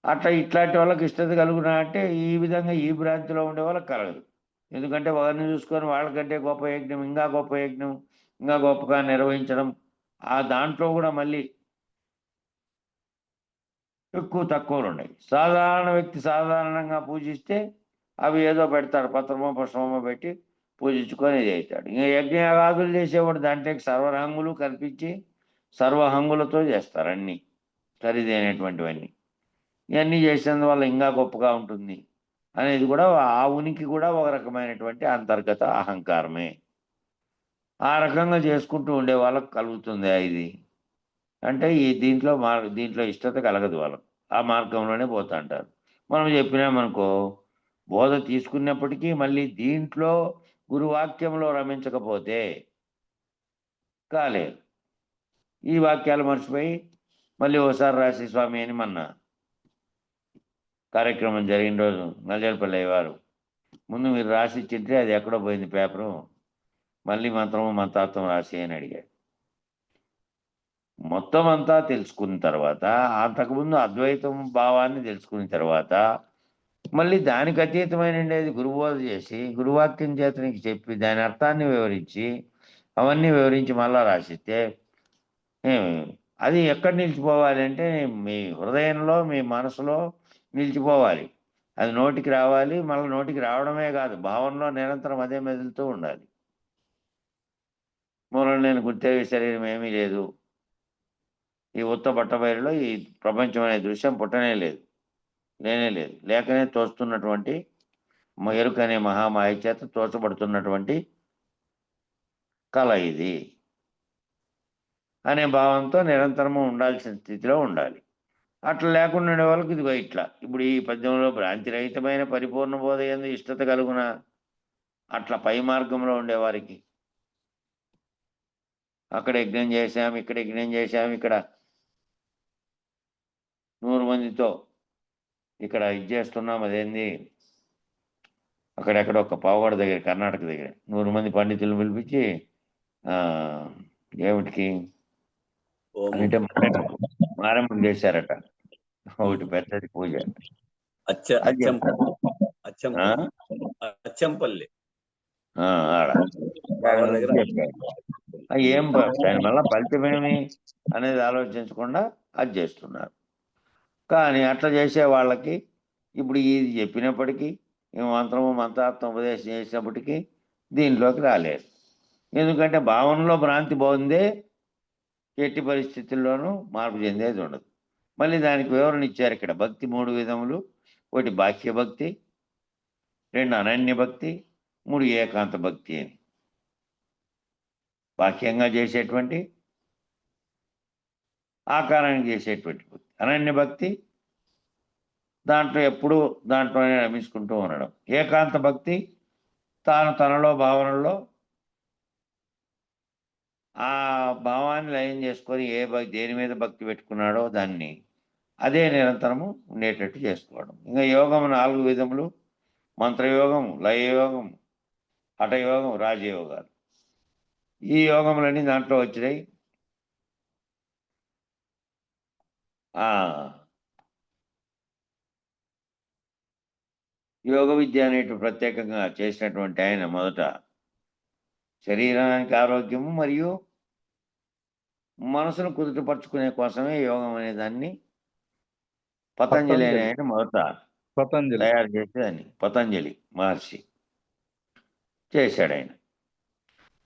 అట్లా ఇట్లాంటి వాళ్ళకి ఇష్టత కలుగునా అంటే ఈ విధంగా ఈ భ్రాంతిలో ఉండే వాళ్ళకి కలగదు. ఎందుకంటే వారిని చూసుకొని వాళ్ళకంటే గొప్ప యజ్ఞం, ఇంకా గొప్ప యజ్ఞం, ఇంకా గొప్పగా నిర్వహించడం, ఆ దాంట్లో కూడా మళ్ళీ ఎక్కువ తక్కువలు ఉన్నాయి. సాధారణ వ్యక్తి సాధారణంగా పూజిస్తే అవి ఏదో పెడతాడు, పత్రమో పుష్పమో పెట్టి పూజించుకొని ఇది అవుతాడు. ఇంకా యజ్ఞయాగాదులు చేసేవాడు దాంట్లోకి సర్వహంగులు కల్పించి సర్వహంగులతో చేస్తారు అన్నీ ఖరీదైనటువంటివన్నీ. ఇవన్నీ చేసేందువల్ల ఇంకా గొప్పగా ఉంటుంది అనేది కూడా ఆ ఉనికి కూడా ఒక రకమైనటువంటి అంతర్గత అహంకారమే. ఆ రకంగా చేసుకుంటూ ఉండే వాళ్ళకు కలుగుతుంది ఇది అంటే దీంట్లో ఇష్టత కలగదు వాళ్ళకు. ఆ మార్గంలోనే పోతా అంటారు. మనం చెప్పినామనుకో బోధ తీసుకున్నప్పటికీ మళ్ళీ దీంట్లో గురువాక్యంలో రమించకపోతే కాలేదు. ఈ వాక్యాలు మర్చిపోయి మళ్ళీ ఓసారి రాసి స్వామి అని మొన్న కార్యక్రమం జరిగిన రోజు నల్జర్పల్లి వారు ముందు మీరు రాసి ఇచ్చింటే అది ఎక్కడో పోయింది పేపరు, మళ్ళీ మంత్రార్థం రాసి అని అడిగాడు. మొత్తం అంతా తెలుసుకున్న తర్వాత అంతకుముందు అద్వైతం భావాన్ని తెలుసుకున్న తర్వాత మళ్ళీ దానికి అతీతమైనది గురుబోధ చేసి గురువాక్యం చేత నీకు చెప్పి దాని అర్థాన్ని వివరించి అవన్నీ వివరించి మళ్ళా రాసిస్తే అది ఎక్కడ నిలిచిపోవాలి అంటే మీ హృదయంలో మీ మనసులో నిలిచిపోవాలి. అది నోటికి రావాలి. మళ్ళీ నోటికి రావడమే కాదు, భావనలో నిరంతరం అదే మెదులుతూ ఉండాలి. మూలం నేను గుర్తెరిగే శరీరం ఏమీ లేదు, ఈ ఉత్త బట్టబయలులో ఈ ప్రపంచం అనే దృశ్యం పుట్టనే లేదు, లేనే లేదు, లేకనే తోస్తున్నటువంటి ఎరుక అనే మహామాయ చేత తోచబడుతున్నటువంటి కళ ఇది అనే భావంతో నిరంతరము ఉండాల్సిన స్థితిలో ఉండాలి. అట్లా లేకుండా ఉండే వాళ్ళకి ఇదిగో ఇట్లా ఇప్పుడు ఈ పద్యంలో భ్రాంతి రహితమైన పరిపూర్ణ బోధ యందు ఇష్టత కలుగున అట్లా పై మార్గంలో ఉండేవారికి అక్కడ యజ్ఞం చేశాం, ఇక్కడ యజ్ఞం చేశాం, ఇక్కడ 100 మందితో ఇక్కడ ఇది చేస్తున్నాం, అదేంది అక్కడెక్కడ ఒక పావుగడ దగ్గర కర్ణాటక దగ్గర 100 మంది పండితులను పిలిపించి ఏమిటికి హోమం. అంటే మారమ్మ చేశారట ఒకటి పెద్దది పూజ. అది చెప్తారు. అచ్చంపల్లి ఆడ బాబా దగ్గర ఏం దానివల్ల ఫలితమేమి అనేది ఆలోచించకుండా అది చేస్తున్నారు. కానీ అట్లా చేసే వాళ్ళకి ఇప్పుడు ఇది చెప్పినప్పటికీ ఈ మంత్రాత్మ ఉపదేశం చేసినప్పటికీ దీంట్లోకి రాలేదు. ఎందుకంటే భావనలో భ్రాంతి బాగుందే, ఎట్టి పరిస్థితుల్లోనూ మార్పు చెందేది ఉండదు. మళ్ళీ దానికి వివరణ ఇచ్చారు ఇక్కడ. భక్తి 3 విధములు. 1 బాహ్య భక్తి, 2 అనన్య భక్తి, 3 ఏకాంత భక్తి అని. బాహ్యంగా చేసేటువంటి, ఆకారానికి చేసేటువంటి భక్తి. అనన్య భక్తి దాంట్లో ఎప్పుడూ దాంట్లోనే రమించుకుంటూ ఉండడం. ఏకాంత భక్తి తనలో భావనల్లో ఆ భావాన్ని లయం చేసుకొని దేని మీద భక్తి పెట్టుకున్నాడో దాన్ని అదే నిరంతరము ఉండేటట్టు చేసుకోవడం. ఇంకా యోగం 4 విధములు. మంత్రయోగం, లయయోగం, హఠయోగం, రాజయోగాలు. ఈ యోగములన్నీ దాంట్లో వచ్చినాయి. యోగ విద్య అనేటువంటి ప్రత్యేకంగా చేసినటువంటి ఆయన మొదట శరీరానికి ఆరోగ్యము మరియు మనసును కుదుటపరుచుకునే కోసమే యోగం అనే దాన్ని పతంజలి అనే ఆయన మొదట తయారు చేసేదాన్ని. పతంజలి మహర్షి చేశాడు ఆయన.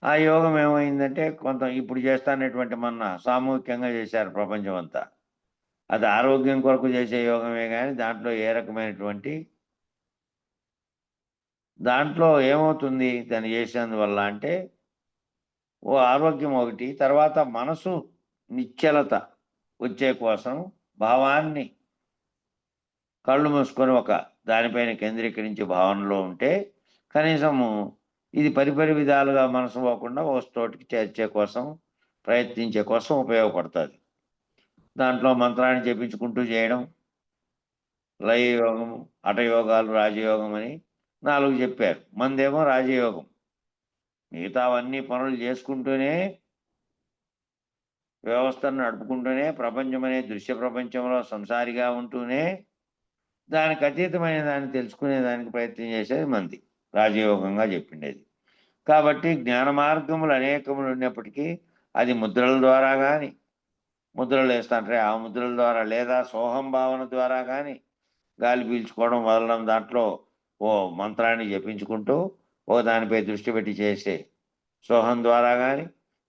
ఆ యోగం ఏమైందంటే కొంత ఇప్పుడు చేస్తానటువంటి మొన్న సామూహికంగా చేశారు ప్రపంచం అంతా. అది ఆరోగ్యం కొరకు చేసే యోగమే కానీ దాంట్లో ఏ రకమైనటువంటి దాంట్లో ఏమవుతుంది దాన్ని చేసేందువల్ల అంటే ఆరోగ్యం ఒకటి, తర్వాత మనసు నిశ్చలత వచ్చే కోసం భావాన్ని కళ్ళు మూసుకొని ఒక దానిపైన కేంద్రీకరించి భావనలో ఉంటే కనీసము ఇది పరిపరి విధాలుగా మనసు పోకుండా ఒక చోటికి చేర్చే కోసం ప్రయత్నించే కోసం ఉపయోగపడుతుంది. దాంట్లో మంత్రాన్ని జపించుకుంటూ చేయడం, లయ యోగము, హఠయోగాలు, రాజయోగం అని 4 చెప్పారు. మందేమో రాజయోగం. మిగతావన్నీ పనులు చేసుకుంటూనే వ్యవస్థను నడుపుకుంటూనే ప్రపంచం అనే దృశ్య ప్రపంచంలో సంసారిగా ఉంటూనే దానికి అతీతమైన దాన్ని తెలుసుకునే దానికి ప్రయత్నం చేసేది మంది రాజయోగంగా చెప్పిండేది. కాబట్టి జ్ఞాన మార్గములు అనేకములు ఉన్నప్పటికీ అది ముద్రల ద్వారా కానీ, ముద్రలు వేస్తాంటే ఆ ముద్రల ద్వారా, లేదా సోహం భావన ద్వారా కానీ గాలి పీల్చుకోవడం వదలడం, దాంట్లో మంత్రాన్ని జపించుకుంటూ దానిపై దృష్టి పెట్టి చేసే సోహం ద్వారా కానీ,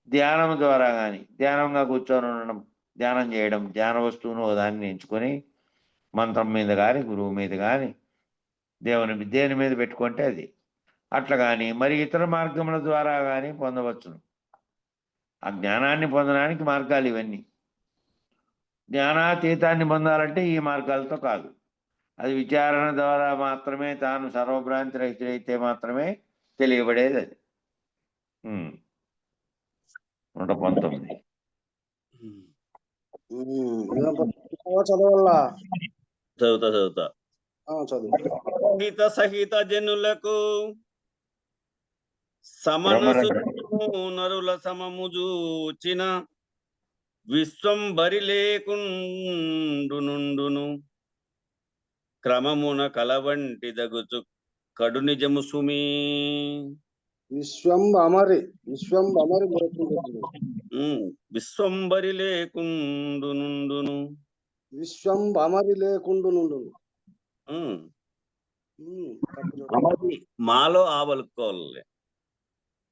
ధ్యానం ద్వారా కానీ, ధ్యానంగా కూర్చొని ఉండడం, ధ్యానం చేయడం, ధ్యాన వస్తువును దాన్ని ఎంచుకొని మంత్రం మీద కానీ, గురువు మీద కానీ, దేని మీద పెట్టుకుంటే అది అట్లా కానీ మరి ఇతర మార్గముల ద్వారా కానీ పొందవచ్చును. ఆ జ్ఞానాన్ని పొందడానికి మార్గాలు ఇవన్నీ. జ్ఞానాతీతాన్ని పొందాలంటే ఈ మార్గాలతో కాదు. అది విచారణ ద్వారా మాత్రమే, తాను సర్వభ్రాంతి రహితుడైతే మాత్రమే తెలియబడేది అది. 119 చదువుతా సహిత జనులకు సమనసు నరుల సమము చూచిన విశ్వంబరి లేకుండునుండును క్రమమున కలవంటి దగుచు కడు నిజము సుమీ. విశ్వంబరి లేకుండునుండును మాలో ఆవలుకోవాలి.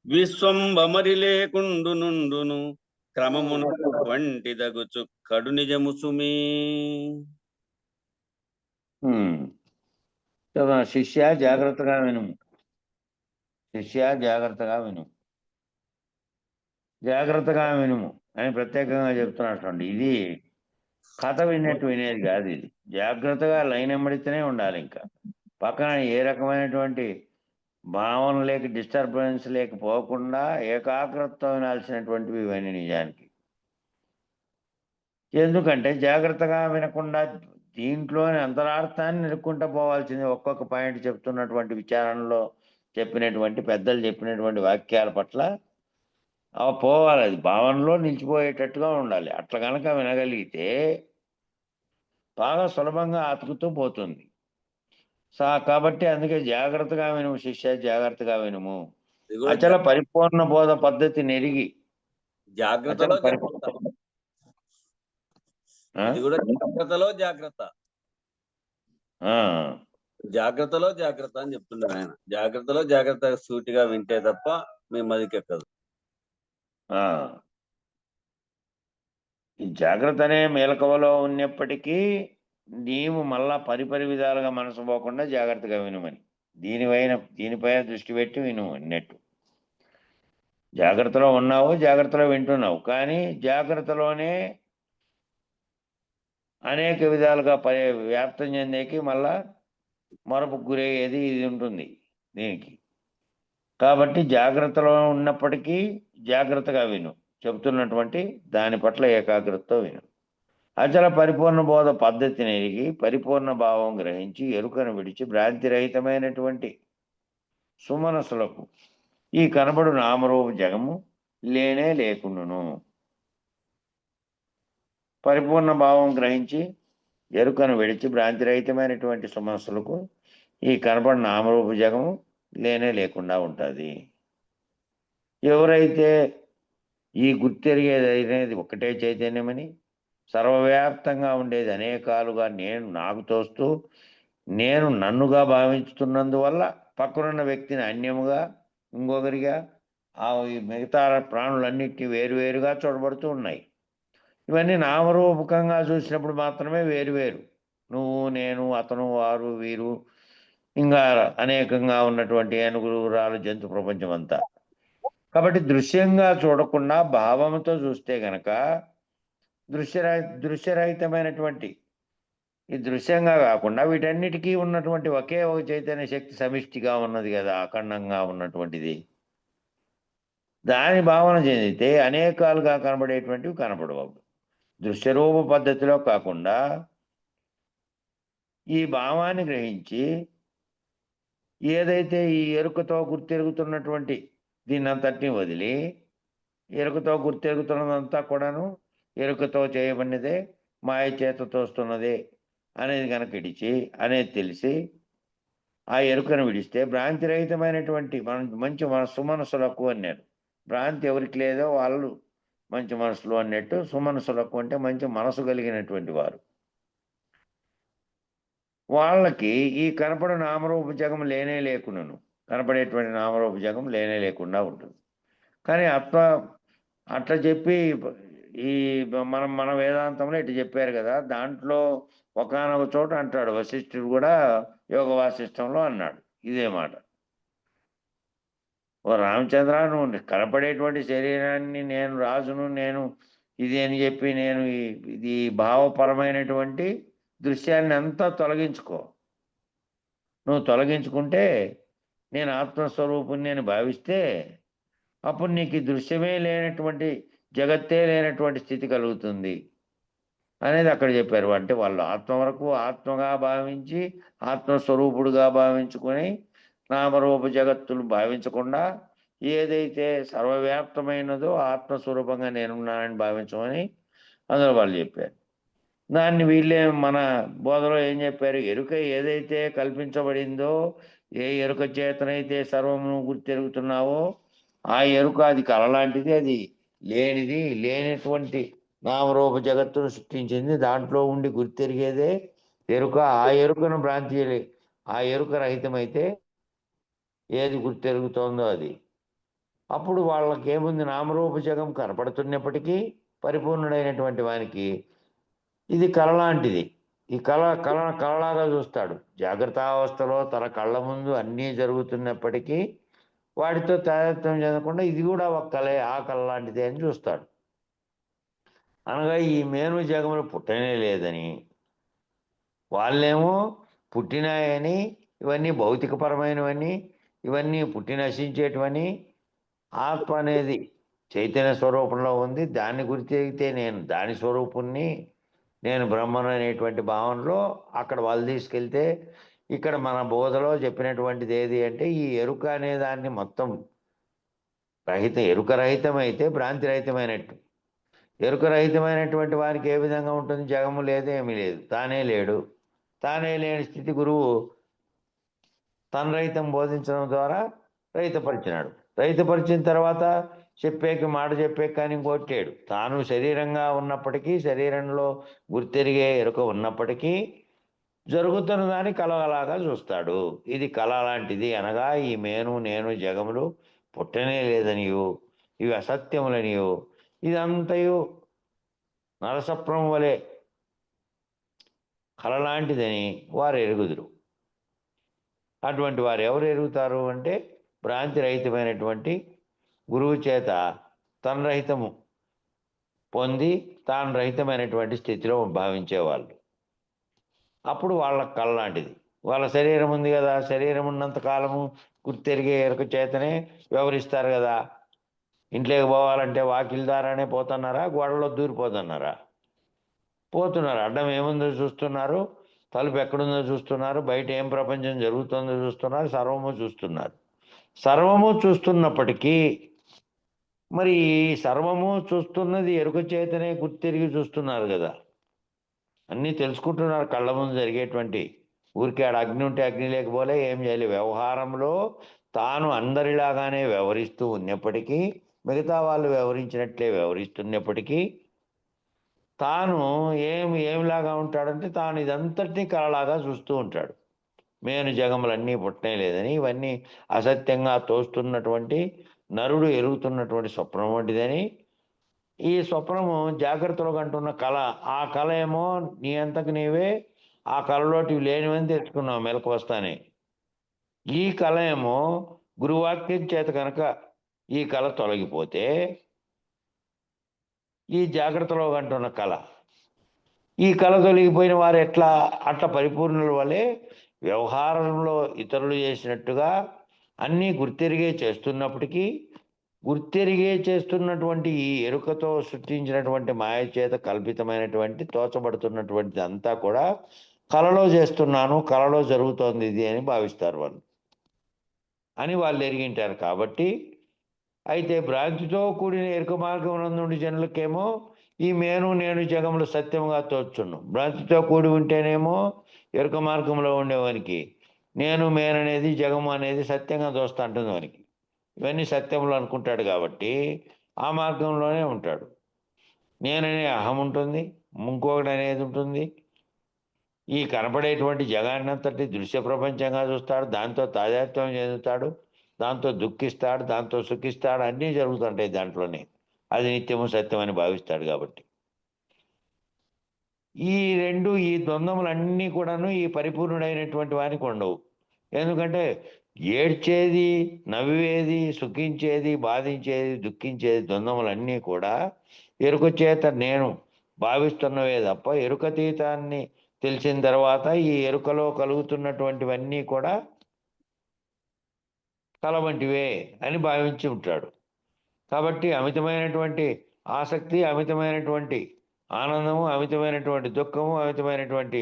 విశ్వంబరి లేకుండునుండును క్రమమున వంటి దగుచు కడు నిజము సుమీ. శిష్య జాగ్రత్తగా వినుము, శిష్య జాగ్రత్తగా వినుము, జాగ్రత్తగా వినుము అని ప్రత్యేకంగా చెప్తున్నట్టు. ఇది కథ విన్నట్టు వినేది కాదు. ఇది జాగ్రత్తగా లైన్ ఎమ్మడితేనే ఉండాలి. ఇంకా పక్కన ఏ రకమైనటువంటి భావన లేక డిస్టర్బెన్స్ లేకపోకుండా ఏకాగ్రతతో వినాల్సినటువంటివి ఇవన్నీ నిజానికి. ఎందుకంటే జాగ్రత్తగా వినకుండా దీంట్లోని అంతరార్థాన్ని నిలుక్కుంటూ పోవాల్సింది. ఒక్కొక్క పాయింట్ చెప్తున్నటువంటి విచారణలో చెప్పినటువంటి పెద్దలు చెప్పినటువంటి వాక్యాల పట్ల పోవాలి, అది భావనలో నిలిచిపోయేటట్టుగా ఉండాలి. అట్లా కనుక వినగలిగితే బాగా సులభంగా అతుకుతూ పోతుంది. కాబట్టి అందుకే జాగ్రత్తగా వినుము శిష్య, జాగ్రత్తగా వినుము. ఇది కూడా అచల పరిపూర్ణ బోధ పద్ధతి నెరిగి జాగ్రత్తలో జాగ్రత్త. ఆ? ఇది కూడా జాగ్రత్తలో జాగ్రత్త. ఆ, జాగ్రత్తలో జాగ్రత్త అని చెప్తున్నారు ఆయన. జాగ్రత్తలో జాగ్రత్తగా సూటిగా వింటే తప్ప మీ మదికెక్కదు. ఆ. ఈ జాగ్రత్త అనే మేలకువలో ఉన్నప్పటికీ నీవు మళ్ళా పరిపరి విధాలుగా మనసు పోకుండా జాగ్రత్తగా వినుమని, దీనిపైన దృష్టి పెట్టి విను అన్నట్టు. జాగ్రత్తలో ఉన్నావు, జాగ్రత్తలో వింటున్నావు, కానీ జాగ్రత్తలోనే అనేక విధాలుగా వ్యాప్తం చెందేకి మళ్ళా మరపు గురయ్యేది ఇది ఉంటుంది దీనికి. కాబట్టి జాగ్రత్తలో ఉన్నప్పటికీ జాగ్రత్తగా విను, చెబుతున్నటువంటి దాని పట్ల ఏకాగ్రతతో విను. అచల పరిపూర్ణ బోధ పద్ధతిని ఎరిగి పరిపూర్ణ భావం గ్రహించి ఎరుకను విడిచి భ్రాంతిరహితమైనటువంటి సుమనసులకు ఈ కనబడు నామరూప జగము లేనే లేకుండును. పరిపూర్ణ భావం గ్రహించి ఎరుకను విడిచి భ్రాంతిరహితమైనటువంటి సుమనసులకు ఈ కనబడిన నామరూప జగము లేనే లేకుండా ఉంటుంది. ఎవరైతే ఈ గుర్తెరిగేది అనేది ఒకటే చైతన్యమని, సర్వవ్యాప్తంగా ఉండేది అనేకాలుగా నేను నాకు తోస్తూ నేను నన్నుగా భావించుతున్నందువల్ల పక్కనున్న వ్యక్తిని అన్యముగా, ఇంకొకరిగా, ఈ మిగతా ప్రాణులన్నిటినీ వేరువేరుగా చూడబడుతూ ఉన్నాయి. ఇవన్నీ నామరూపకంగా చూసినప్పుడు మాత్రమే వేరువేరు. నువ్వు, నేను, అతను, వారు, వీరు, ఇంకా అనేకంగా ఉన్నటువంటి ఏనుగులు, రాళ్ళు, జంతు ప్రపంచం అంతా. కాబట్టి దృశ్యంగా చూడకుండా భావంతో చూస్తే గనక దృశ్యరహితమైనటువంటి ఈ దృశ్యంగా కాకుండా వీటన్నిటికీ ఉన్నటువంటి ఒకే ఒక చైతన్య శక్తి సమిష్టిగా ఉన్నది కదా, అఖండంగా ఉన్నటువంటిది. దాని భావన చెందితే అనేకాలుగా కనబడేటువంటివి కనపడవు. దృశ్యరూప పద్ధతిలో కాకుండా ఈ భావాన్ని గ్రహించి ఏదైతే ఈ ఎరుకతో గుర్తెరుగుతున్నటువంటి దీన్నంతటిని వదిలి, ఎరుకతో గుర్తెరుగుతున్నదంతా కూడాను ఎరుకతో చేయబడినదే, మాయ చేత తోస్తున్నదే అనేది కనుక ఇడిచి అనేది తెలిసి ఆ ఎరుకను విడిస్తే భ్రాంతిరహితమైనటువంటి మంచి సుమనసులకు అన్నారు. భ్రాంతి ఎవరికి లేదో వాళ్ళు మంచి మనసులు అన్నట్టు. సుమనసులకు అంటే మంచి మనసు కలిగినటువంటి వారు. వాళ్ళకి ఈ కనపడే నామరూప జగం లేనే లేకుండాను, కనపడేటువంటి నామరూప జగం లేనే లేకుండా ఉంటుంది. కానీ అట్లా చెప్పి ఈ మన వేదాంతంలో ఇట్లా చెప్పారు కదా, దాంట్లో ఒకానొక చోట అంటాడు వశిష్ఠుడు కూడా యోగ వాసిష్టంలో అన్నాడు ఇదే మాట. ఓ రామచంద్ర, నువ్వు కనపడేటువంటి శరీరాన్ని నేను రాజును, నేను ఇది అని చెప్పి నేను ఇది భావపరమైనటువంటి దృశ్యాన్ని అంతా తొలగించుకో. నువ్వు తొలగించుకుంటే నేను ఆత్మస్వరూపుణ్ణి అని భావిస్తే అప్పుడు నీకు దృశ్యమే లేనటువంటి జగత్తే లేనటువంటి స్థితి కలుగుతుంది అనేది అక్కడ చెప్పారు. అంటే వాళ్ళు ఆత్మ వరకు ఆత్మగా భావించి ఆత్మస్వరూపుడుగా భావించుకొని నామరూప జగత్తులు భావించకుండా ఏదైతే సర్వవ్యాప్తమైనదో ఆత్మస్వరూపంగా నేనున్నానని భావించమని అందులో వాళ్ళు చెప్పారు. దాన్ని వీళ్ళే మన బోధలో ఏం చెప్పారు, ఎరుక ఏదైతే కల్పించబడిందో, ఏ ఎరుక చేతనైతే సర్వమును గుర్తెరుగుతున్నావో ఆ ఎరుక అది కలలాంటిది, అది లేనటువంటి నామరూప జగత్తును సృష్టించింది. దాంట్లో ఉండి గుర్తెరిగేదే ఎరుక. ఆ ఎరుకను ఆ ఎరుక రహితమైతే ఏది గుర్తెరుగుతోందో అది. అప్పుడు వాళ్ళకి ఏముంది, నామరూప జగం కనపడుతున్నప్పటికీ పరిపూర్ణుడైనటువంటి వానికి ఇది కలలాంటిది. ఈ కలలాగా చూస్తాడు. జాగ్రత్తావస్థలో తన కళ్ళ ముందు అన్నీ జరుగుతున్నప్పటికీ వాటితో తాదాత్మ్యం చెందకుండా ఇది కూడా ఒక కళే, ఆ కళ లాంటిదే అని చూస్తాడు. అనగా ఈ మేను జగములు పుట్టనే లేదని, వాళ్ళేమో పుట్టినాయని, ఇవన్నీ భౌతికపరమైనవని, ఇవన్నీ పుట్టి నశించేటివని, ఆత్మ అనేది చైతన్య స్వరూపంలో ఉంది, దాన్ని గుర్తిరిగితే నేను దాని స్వరూపుణ్ణి, నేను బ్రహ్మను అనేటువంటి భావనలో అక్కడ వాళ్ళు తీసుకెళ్తే, ఇక్కడ మన బోధలో చెప్పినటువంటిది ఏది అంటే ఈ ఎరుక అనే దాన్ని మొత్తం ఎరుక రహితమైతే భ్రాంతి రహితమైనట్టు. ఎరుక రహితమైనటువంటి వారికి ఏ విధంగా ఉంటుంది? జగము లేదు, ఏమీ లేదు, తానే లేడు. తానే లేని స్థితి గురువు తన రహితం బోధించడం ద్వారా రహితపరిచినాడు. రహితపరిచిన తర్వాత మాట చెప్పే కానీ కొట్టాడు. తాను శరీరంగా ఉన్నప్పటికీ, శరీరంలో గుర్తెరిగే ఎరుక ఉన్నప్పటికీ జరుగుతున్న దాన్ని కలలాగా చూస్తాడు. ఇది కళ లాంటిది అనగా ఈ నేను జగములు పుట్టనే లేదనియు, ఇవి అసత్యములనియు, ఇదంతయు నరసప్రము వలె కళ లాంటిదని వారు ఎరుగుదురు. అటువంటి వారు ఎవరు ఎరుగుతారు అంటే భ్రాంతి రహితమైనటువంటి గురువు చేత తన రహితము పొంది తాను రహితమైనటువంటి స్థితిలో భావించేవాళ్ళు. అప్పుడు వాళ్ళ కళ లాంటిది. వాళ్ళ శరీరం ఉంది కదా, శరీరం ఉన్నంత కాలము గుర్తెరిగే ఎరుక చేతనే వ్యవహరిస్తారు కదా. ఇంట్లోకి పోవాలంటే వాకిలి ద్వారానే పోతున్నారా, గోడలో దూరిపోతున్నారా? పోతున్నారు. అడ్డం ఏముందో చూస్తున్నారు, తలుపు ఎక్కడుందో చూస్తున్నారు, బయట ఏం ప్రపంచం జరుగుతుందో చూస్తున్నారు, సర్వము చూస్తున్నారు. సర్వము చూస్తున్నప్పటికీ మరి సర్వము చూస్తున్నది ఎరుక చేతనే గుర్తిరిగి చూస్తున్నారు కదా. అన్నీ తెలుసుకుంటున్నారు కళ్ళ ముందు జరిగేటువంటి. ఊరికే ఆడ అగ్ని ఉంటే అగ్ని లేకపోలే, ఏం చేయాలి? వ్యవహారంలో తాను అందరిలాగానే వ్యవహరిస్తూ ఉన్నప్పటికీ, మిగతా వాళ్ళు వ్యవహరించినట్లే వ్యవహరిస్తున్నప్పటికీ తాను ఏమిలాగా ఉంటాడంటే తాను ఇదంతటినీ కలలాగా చూస్తూ ఉంటాడు. జగములన్నీ పుట్టనే లేదని, ఇవన్నీ అసత్యంగా తోస్తున్నటువంటి నరుడు ఎరుగుతున్నటువంటి స్వప్నం వంటిదని, ఈ స్వప్నము జాగ్రత్తలో కంటున్న కళ. ఆ కళ ఏమో నీ అంతకు నీవే ఆ కళలోటి లేనివని తెచ్చుకున్నావు మెలకు వస్తానే. ఈ కళ ఏమో గురువాక్యం చేత కనుక ఈ కళ తొలగిపోతే ఈ జాగ్రత్తలో కంటున్న కళ, ఈ కళ తొలగిపోయిన వారు అట్లా పరిపూర్ణుల వలె వ్యవహారంలో ఇతరులు చేసినట్టుగా అన్నీ గుర్తెరిగే చేస్తున్నప్పటికీ, గుర్తెరిగే చేస్తున్నటువంటి ఈ ఎరుకతో సృష్టించినటువంటి మాయ చేత కల్పితమైనటువంటి తోచబడుతున్నటువంటిది అంతా కూడా కళలో చేస్తున్నాను, కళలో జరుగుతోంది ఇది అని భావిస్తారు వాళ్ళు. అని వాళ్ళు ఎరిగింటారు. కాబట్టి అయితే భ్రాంతితో కూడిన ఎరుక మార్గం నందుండి జనులకేమో ఈ నేను జగములు సత్యముగా తోచును. భ్రాంతితో కూడి ఉంటేనేమో ఎరుక మార్గంలో ఉండేవానికి మేననేది జగము అనేది సత్యంగా దోస్తా ఉంటుంది వానికి. ఇవన్నీ సత్యములు అనుకుంటాడు కాబట్టి ఆ మార్గంలోనే ఉంటాడు. నేననే అహం ఉంటుంది, ఇంకొకటి అనేది ఉంటుంది. ఈ కనపడేటువంటి జగాన్నంతటి దృశ్య ప్రపంచంగా చూస్తాడు, దాంతో తాదాత్మ్యం చెందుతాడు, దాంతో దుఃఖిస్తాడు, దాంతో సుఖిస్తాడు, అన్నీ జరుగుతుంటాయి దాంట్లోనే. అది నిత్యము సత్యం అని భావిస్తాడు. కాబట్టి ఈ ద్వంద్వములన్నీ కూడాను ఈ పరిపూర్ణుడైనటువంటి వానికి ఉండవు. ఎందుకంటే ఏడ్చేది, నవ్వేది, సుఖించేది, బాధించేది, దుఃఖించేది ద్వంద్వములన్నీ కూడా ఎరుక చేత నేను భావిస్తున్నవే తప్ప ఎరుకతీతాన్ని తెలిసిన తర్వాత ఈ ఎరుకలో కలుగుతున్నటువంటివన్నీ కూడా కల వంటివే అని భావించి ఉంటాడు. కాబట్టి అమితమైనటువంటి ఆసక్తి, అమితమైనటువంటి ఆనందము, అమితమైనటువంటి దుఃఖము, అమితమైనటువంటి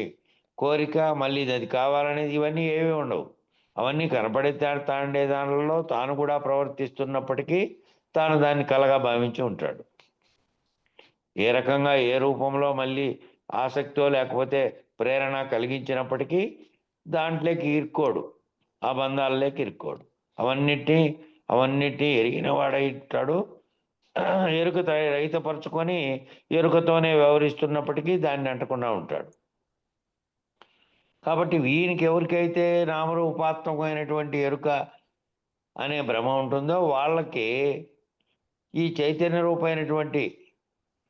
కోరిక, మళ్ళీ అది కావాలనేది ఇవన్నీ ఏమీ ఉండవు. అవన్నీ కనపడే తాండే దానిలో తాను కూడా ప్రవర్తిస్తున్నప్పటికీ తాను దాన్ని కలగా భావించి ఉంటాడు. ఏ రకంగా ఏ రూపంలో మళ్ళీ ఆసక్తో లేకపోతే ప్రేరణ కలిగించినప్పటికీ దాంట్లోకి ఇరుక్కోడు, ఆ బంధాలలోకి ఇరుక్కోడు. అవన్నిటినీ ఎరిగిన వాడైతాడు. ఎరుక రహితపరుచుకొని ఎరుకతోనే వ్యవహరిస్తున్నప్పటికీ దాన్ని అంటకుండా ఉంటాడు. కాబట్టి వీనికి ఎవరికైతే నామరూపాత్మకమైనటువంటి ఎరుక అనే భ్రమ ఉంటుందో వాళ్ళకి ఈ చైతన్య రూపమైనటువంటి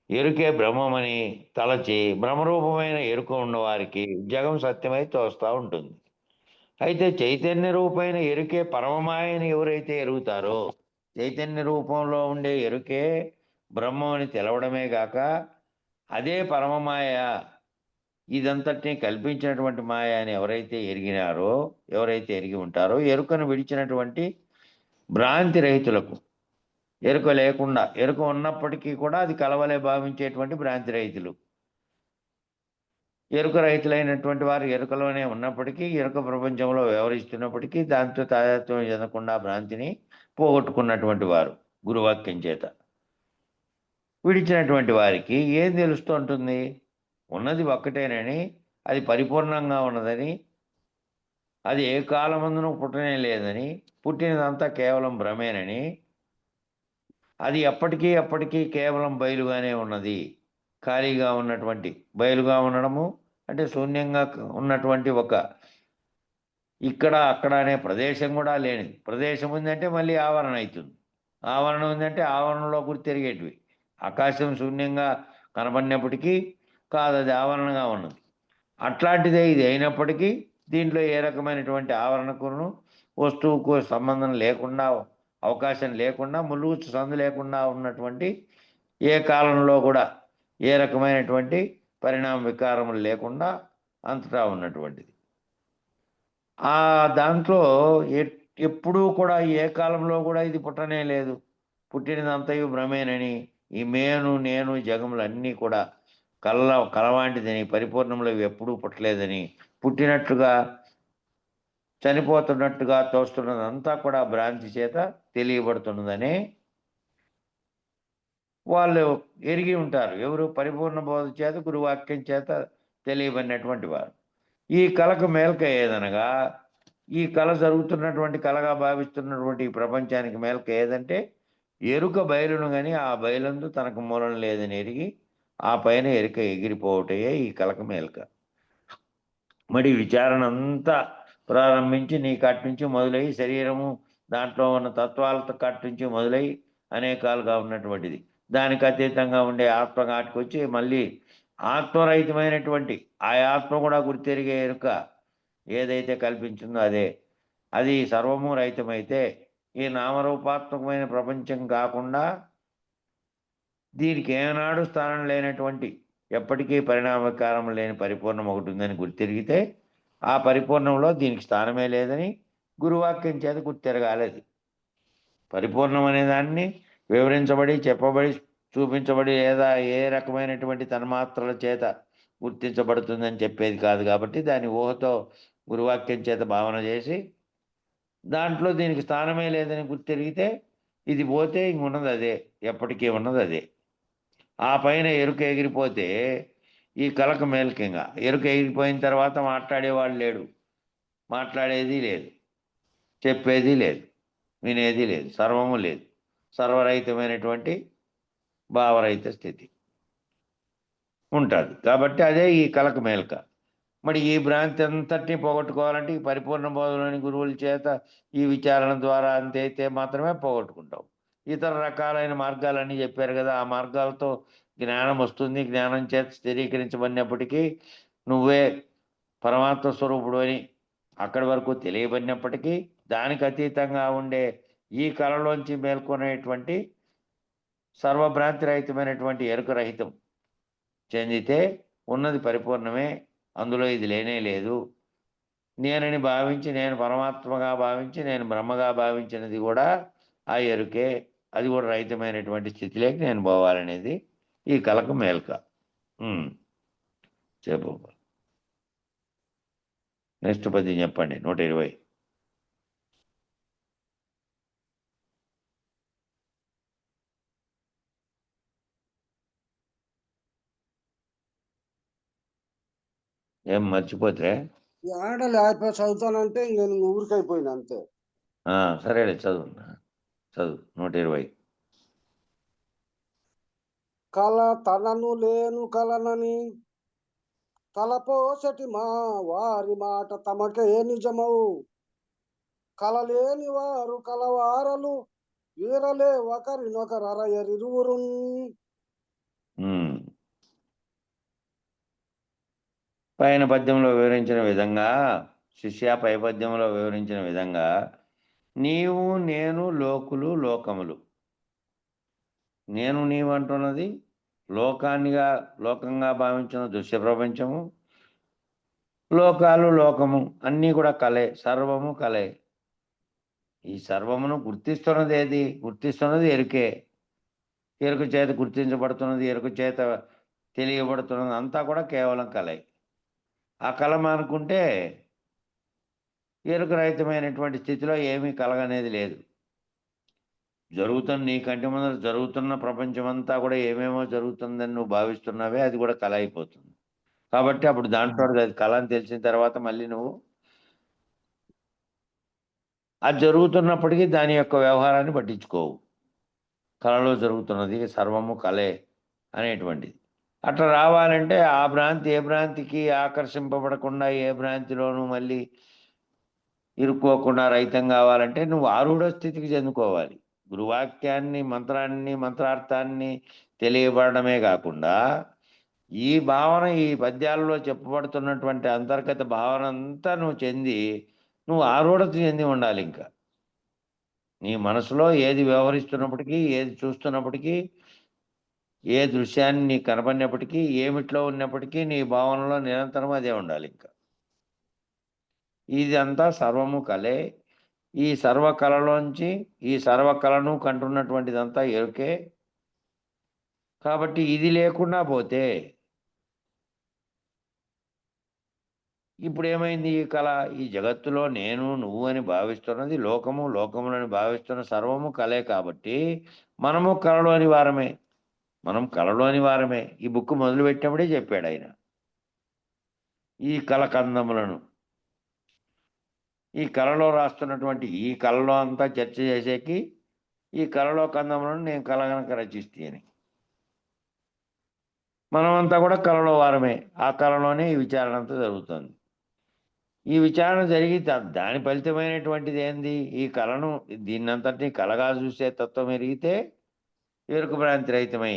ఎరుకే బ్రహ్మమని తలచి బ్రహ్మరూపమైన ఎరుక ఉన్నవారికి జగం సత్యమై తోస్తూ ఉంటుంది. అయితే చైతన్య రూపమైన ఎరుకే పరమమాయని ఎవరైతే ఎరుగుతారో, చైతన్య రూపంలో ఉండే ఎరుకే బ్రహ్మమని తెలవడమే గాక అదే పరమమాయ, ఇదంతటినీ కల్పించినటువంటి మాయ అని ఎవరైతే ఎరిగినారో, ఎవరైతే ఎరిగి ఉంటారో, ఎరుకను విడిచినటువంటి భ్రాంతి రహితులకు, ఎరుక లేకుండా ఎరుక ఉన్నప్పటికీ కూడా అది కలవలే భావించేటువంటి భ్రాంతి రహితులు, ఎరుక రహితులైనటువంటి వారు ఎరుకలోనే ఉన్నప్పటికీ, ఎరుక ప్రపంచంలో వ్యవహరిస్తున్నప్పటికీ దాంతో తాదాత్మ్యం చెందకుండా భ్రాంతిని పోగొట్టుకున్నటువంటి వారు. గురువాక్యం చేత. విడిచినటువంటి వారికి ఏం తెలుస్తూ ఉంటుంది? ఉన్నది ఒక్కటేనని, అది పరిపూర్ణంగా ఉన్నదని, అది ఏ కాలమందును పుట్టనే లేదని, పుట్టినదంతా కేవలం భ్రమేనని, అది ఎప్పటికీ కేవలం బయలుగానే ఉన్నది. ఖాళీగా ఉన్నటువంటి, బయలుగా ఉండడము అంటే శూన్యంగా ఉన్నటువంటి ఒక ఇక్కడ అక్కడ అనే ప్రదేశం కూడా లేనిది. ప్రదేశం ఉందంటే మళ్ళీ ఆవరణ అవుతుంది. ఆవరణ ఉందంటే ఆవరణలో గుర్తిరిగేటివి. ఆకాశం శూన్యంగా కనబడినప్పటికీ కాదు, అది ఆవరణగా ఉన్నది. అట్లాంటిదే ఇది అయినప్పటికీ దీంట్లో ఏ రకమైనటువంటి ఆవరణకును వస్తువుకు సంబంధం లేకుండా, అవకాశం లేకుండా, ములుగు సందు లేకుండా ఉన్నటువంటి, ఏ కాలంలో కూడా ఏ రకమైనటువంటి పరిణామ వికారములు లేకుండా అంతటా ఉన్నటువంటిది. ఆ దాంట్లో ఎప్పుడూ కూడా ఏ కాలంలో కూడా ఇది పుట్టనే లేదు. పుట్టినదంతయు భ్రమేనని, ఈ నేను జగములన్నీ కూడా కలవాంటిదని, పరిపూర్ణంలో ఇవి ఎప్పుడూ పుట్టలేదని, పుట్టినట్లుగా చనిపోతున్నట్టుగా తోస్తున్నదంతా కూడా భ్రాంతి చేత తెలియబడుతున్నదని వాళ్ళు ఎరిగి ఉంటారు. ఎవరు? పరిపూర్ణ బోధ చేత, గురువాక్యం చేత తెలియబడినటువంటి వారు. ఈ కళకు మేల్క ఏదనగా, ఈ కళ జరుగుతున్నటువంటి కళగా భావిస్తున్నటువంటి ఈ ప్రపంచానికి మేల్క ఏదంటే, ఎరుక బయలును గాని ఆ బయలందు తనకు మూలం లేదని ఎరిగి ఆ పైన ఎరుక ఎగిరిపోవటయే ఈ కళకు మేల్క. మరి విచారణ అంతా ప్రారంభించి నీ కాటి నుంచి మొదలై శరీరము దాంట్లో ఉన్న తత్వాలతో కాటి నుంచి మొదలై అనేకాలుగా ఉన్నటువంటిది, దానికి అతీతంగా ఉండే ఆత్మ కాటికి వచ్చి మళ్ళీ ఆత్మరహితమైనటువంటి ఆ ఆత్మ కూడా గుర్తెరిగే ఎరుక ఏదైతే కల్పించిందో అదే, అది సర్వము రహితమైతే ఈ నామరూపాత్మకమైన ప్రపంచం కాకుండా దీనికి ఏనాడు స్థానం లేనటువంటి, ఎప్పటికీ పరిణామకారం లేని పరిపూర్ణం ఒకటి ఉందని గుర్తిరిగితే ఆ పరిపూర్ణంలో దీనికి స్థానమే లేదని గురువాక్యం చేత గుర్తెరగాలేదు. పరిపూర్ణం అనే దాన్ని వివరించబడి, చెప్పబడి, చూపించబడి లేదా ఏ రకమైనటువంటి తన్మాత్రల చేత గుర్తించబడుతుందని చెప్పేది కాదు. కాబట్టి దాని ఊహతో గురువాక్యం చేత భావన చేసి దాంట్లో దీనికి స్థానమే లేదని గుర్తెరిగితే ఇది పోతే ఇంకున్నది అదే, ఎప్పటికీ ఉన్నది అదే. ఆ పైన ఎరుక ఎగిరిపోతే ఈ కళకు మేల్కంగా, ఎరుక ఎగిరిపోయిన తర్వాత మాట్లాడేవాడు లేడు, మాట్లాడేది లేదు, చెప్పేది లేదు, వినేది లేదు, సర్వము లేదు, సర్వరహితమైనటువంటి భావరహిత స్థితి ఉంటుంది. కాబట్టి అదే ఈ కళకు మేల్క. మరి ఈ భ్రాంతి అంతటినీ పోగొట్టుకోవాలంటే ఈ పరిపూర్ణ బోధలోని గురువుల చేత ఈ విచారణ ద్వారా అంతైతే మాత్రమే పోగొట్టుకుంటాం. ఇతర రకాలైన మార్గాలన్నీ చెప్పారు కదా, ఆ మార్గాలతో జ్ఞానం వస్తుంది. జ్ఞానం చేత స్థిరీకరించబడినప్పటికీ నువ్వే పరమాత్మ స్వరూపుడు అని అక్కడి వరకు తెలియబడినప్పటికీ దానికి అతీతంగా ఉండే ఈ కళలోంచి మేల్కొనేటువంటి సర్వభ్రాంతి రహితమైనటువంటి ఎరుక రహితం చెందితే ఉన్నది పరిపూర్ణమే, అందులో ఇది లేనే లేదు. నేనని భావించి, నేను పరమాత్మగా భావించి, నేను బ్రహ్మగా భావించినది కూడా ఆ ఎరుకే, అది కూడా రహితమైనటువంటి స్థితిలోకి నేను పోవాలనేది ఈ కళకు మేల్క. చెప్పు. నెక్స్ట్ పద్యం చెప్పండి. 120. ఏం మర్చిపోతే ఆడ లేకపోతే చదువుతానంటే నేను ఊరికైపోయినా అంతే. సరేలే చదువు 120. కళ తనను లేను కలనని తలపోసటి మా వారి మాట తమకే నిజమవు. కలలేని వారు కలవారలు వీరలే ఒకరినొకరరయరిరువురు. పైన పద్యంలో వివరించిన విధంగా, శిష్య పై పద్యంలో వివరించిన విధంగా నీవు నేను లోకులు లోకములు, నేను నీవు అంటున్నది లోకంగా భావించిన దృశ్య ప్రపంచము, లోకాలు లోకము అన్నీ కూడా కలే, సర్వము కలే. ఈ సర్వమును గుర్తిస్తున్నది ఏది? గుర్తిస్తున్నది ఎరుకే. ఎరుక చేత గుర్తించబడుతున్నది, ఎరుక చేత తెలియబడుతున్నది అంతా కూడా కేవలం కలే. ఆ కళ అనుకుంటే ఎరుక రహితమైనటువంటి స్థితిలో ఏమీ కలగనేది లేదు. జరుగుతున్న నీ కంటి ముందర జరుగుతున్న ప్రపంచం అంతా కూడా ఏమేమో జరుగుతుందని నువ్వు భావిస్తున్నావే, అది కూడా కళ అయిపోతుంది. కాబట్టి అప్పుడు దాంట్లో అది కళ అని తెలిసిన తర్వాత మళ్ళీ నువ్వు అది జరుగుతున్నప్పటికీ దాని యొక్క వ్యవహారాన్ని పట్టించుకోవు. కళలో జరుగుతున్నది సర్వము కళే అనేటువంటిది. అట్లా రావాలంటే ఆ భ్రాంతి ఏ భ్రాంతికి ఆకర్షింపబడకుండా, ఏ భ్రాంతిలోనూ మళ్ళీ ఇరుక్కోకుండా రహితం కావాలంటే నువ్వు ఆరూఢ స్థితికి చెందుకోవాలి. గురువాక్యాన్ని, మంత్రాన్ని, మంత్రార్థాన్ని తెలియబడమే కాకుండా ఈ భావన, ఈ పద్యాలలో చెప్పబడుతున్నటువంటి అంతర్గత భావన అంతా నువ్వు చెంది నువ్వు ఆరూఢత చెంది ఉండాలి. ఇంకా నీ మనసులో ఏది వ్యవహరిస్తున్నప్పటికీ, ఏది చూస్తున్నప్పటికీ, ఏ దృశ్యాన్ని నీకు కనపడినప్పటికీ, ఏమిట్లో ఉన్నప్పటికీ నీ భావనలో నిరంతరం అదే ఉండాలి. ఇంకా ఇదంతా సర్వము కలే. ఈ సర్వ కళలోంచి ఈ సర్వ కళను కంటున్నటువంటిదంతా ఎరుకే. కాబట్టి ఇది లేకుండా పోతే ఇప్పుడు ఏమైంది? ఈ కళ, ఈ జగత్తులో నేను నువ్వు అని భావిస్తున్నది లోకము, లోకములని భావిస్తున్న సర్వము కలే. కాబట్టి మనము కళలోని వారమే, మనం కళలోని వారమే. ఈ బుక్ మొదలుపెట్టినప్పుడే చెప్పాడు ఆయన ఈ కళ కందములను. ఈ కళలో రాస్తున్నటువంటి ఈ కళలో అంతా చర్చ చేసేకి ఈ కళలో కందములను నేను కళ కనుక రచిస్తే అని. మనమంతా కూడా కళలో వారమే. ఆ కళలోనే ఈ విచారణ అంతా జరుగుతుంది. ఈ విచారణ జరిగి దాని ఫలితమైనటువంటిది ఏంది? ఈ కళను, దీన్నంతటినీ కళగా చూసే తత్వం ఎరిగితే ఎరుక భ్రాంతి రహితమై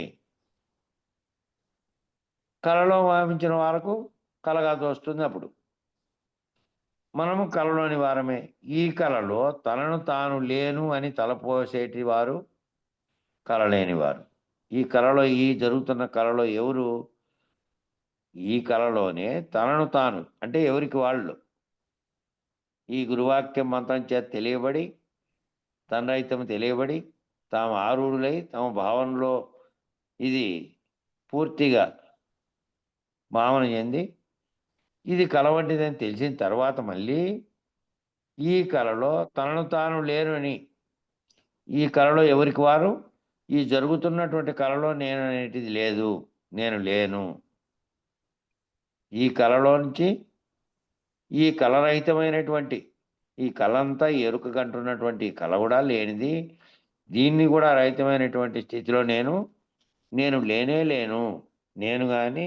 కళలో భావించిన వారకు కళగా తోస్తుంది. అప్పుడు మనము కళలోని వారమే. ఈ కళలో తనను తాను లేను అని తలపోసేటి వారు కళలేని వారు. ఈ కళలో, ఈ జరుగుతున్న కళలో ఎవరు? ఈ కళలోనే తనను తాను అంటే ఎవరికి వాళ్ళు ఈ గురువాక్యం మంత్రం చేత తెలియబడి, తనరహితం తెలియబడి, తాము ఆరూఢులై తమ భావనలో ఇది పూర్తిగా భావన చెంది ఇది కళ వంటిదని తెలిసిన తర్వాత మళ్ళీ ఈ కళలో తనను తాను లేను అని, ఈ కళలో ఎవరికి వారు ఈ జరుగుతున్నటువంటి కళలో నేను అనేటిది లేదు, నేను లేను. ఈ కళలోంచి ఈ కళరహితమైనటువంటి ఈ కళ అంతా ఎరుక కంటున్నటువంటి కళ కూడా లేనిది, దీన్ని కూడా రహితమైనటువంటి స్థితిలో నేను లేనే లేను. నేను కానీ,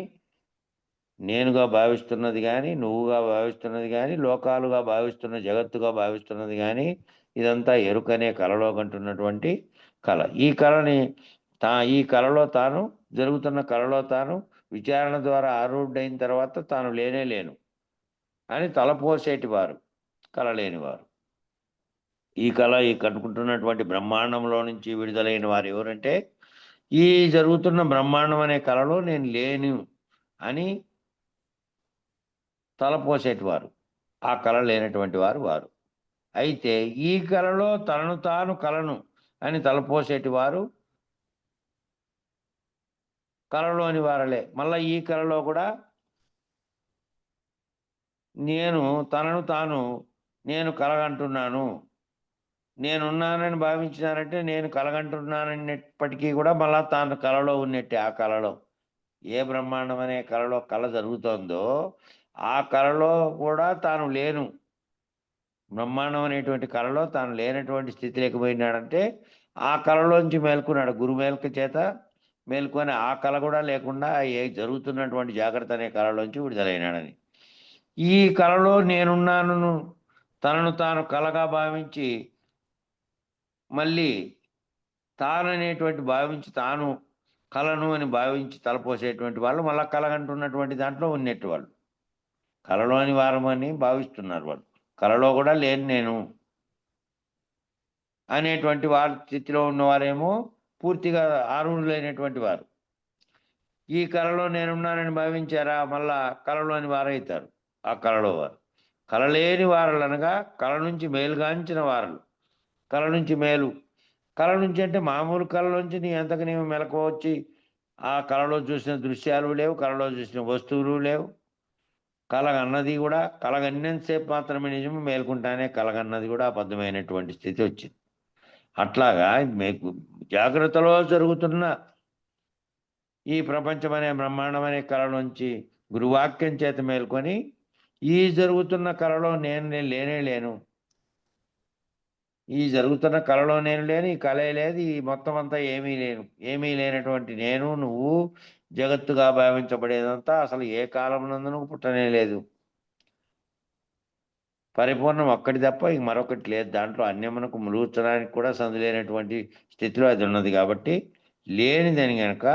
నేనుగా భావిస్తున్నది కానీ, నువ్వుగా భావిస్తున్నది కానీ, లోకాలుగా భావిస్తున్న జగత్తుగా భావిస్తున్నది కానీ, ఇదంతా ఎరుకనే కళలో కంటున్నటువంటి కళ. ఈ కళని ఈ కళలో తాను, జరుగుతున్న కళలో తాను విచారణ ద్వారా ఆరూఢైన తర్వాత తాను లేనే లేను అని తలపోసేటి వారు కళ లేనివారు. ఈ కళ, ఈ కనుకుంటున్నటువంటి బ్రహ్మాండంలో నుంచి విడుదలైన వారు ఎవరంటే ఈ జరుగుతున్న బ్రహ్మాండం అనే కళలో నేను లేను అని తలపోసేటి వారు, ఆ కళ లేనటువంటి వారు వారు. అయితే ఈ కళలో తనను తాను కళను అని తలపోసేటి వారు కళలోని వారలే. మళ్ళీ ఈ కళలో కూడా తనను తాను నేను కలగంటున్నాను, నేనున్నానని భావించినారంటే నేను కలగంటున్నానన్నప్పటికీ కూడా మళ్ళా తాను కళలో ఉన్నట్టే. ఆ కళలో ఏ బ్రహ్మాండం అనే కళలో కళ జరుగుతోందో ఆ కళలో కూడా తాను లేను. బ్రహ్మాండం అనేటువంటి కళలో తాను లేనటువంటి స్థితిలోకి పోయినాడంటే ఆ కళలోంచి మేల్కొన్నాడు. గురు మేల్క చేత మేల్కొని ఆ కళ కూడా లేకుండా ఏ జరుగుతున్నటువంటి జాగ్రత్త అనే కళలోంచి విడుదలైనాడని. ఈ కళలో నేనున్నాను తనను తాను కళగా భావించి మళ్ళీ తాననేటువంటి భావించి తాను కళను అని భావించి తలపోసేటువంటి వాళ్ళు మళ్ళీ కలగంటున్నటువంటి దాంట్లో ఉన్నట్టు వాళ్ళు కళలోని వారమని భావిస్తున్నారు. వాళ్ళు కళలో కూడా లేని నేను అనేటువంటి వారి స్థితిలో ఉన్నవారేమో పూర్తిగా ఆరూఢులైనటువంటి వారు. ఈ కళలో నేనున్నానని భావించారా మళ్ళా కళలోని వారైతారు. ఆ కళలో వారు కళలేని వారలు అనగా కళ నుంచి మేలుగాంచిన వారలు. కళ నుంచి మేలు, కళ నుంచి అంటే మామూలు కళ నుంచి నీ ఎంతకు నీవు మెలకు వచ్చి ఆ కళలో చూసిన దృశ్యాలు లేవు, కళలో చూసిన వస్తువులు లేవు. కలగన్నది కూడా కలగన్నంతసేపు మాత్రమే నిజము, మేల్కుంటానే కలగన్నది కూడా అబద్ధమైనటువంటి స్థితి వచ్చింది. అట్లాగా మీకు జాగ్రత్తలో జరుగుతున్న ఈ ప్రపంచం అనే బ్రహ్మాండం అనే కళ నుంచి గురువాక్యం చేత మేల్కొని ఈ జరుగుతున్న కళలో నేను లేనే లేను, ఈ జరుగుతున్న కళలో నేను లేను, ఈ కళే లేదు, ఈ మొత్తం అంతా ఏమీ లేనటువంటి నేను నువ్వు జగత్తుగా భావించబడేదంతా అసలు ఏ కాలమునందును పుట్టనే లేదు. పరిపూర్ణం ఒక్కటి తప్ప ఇంక మరొకటి లేదు. దాంట్లో అన్యమునకు ములుగుచడానికి కూడా సందు లేనటువంటి స్థితిలో అది ఉన్నది. కాబట్టి లేనిదని గనక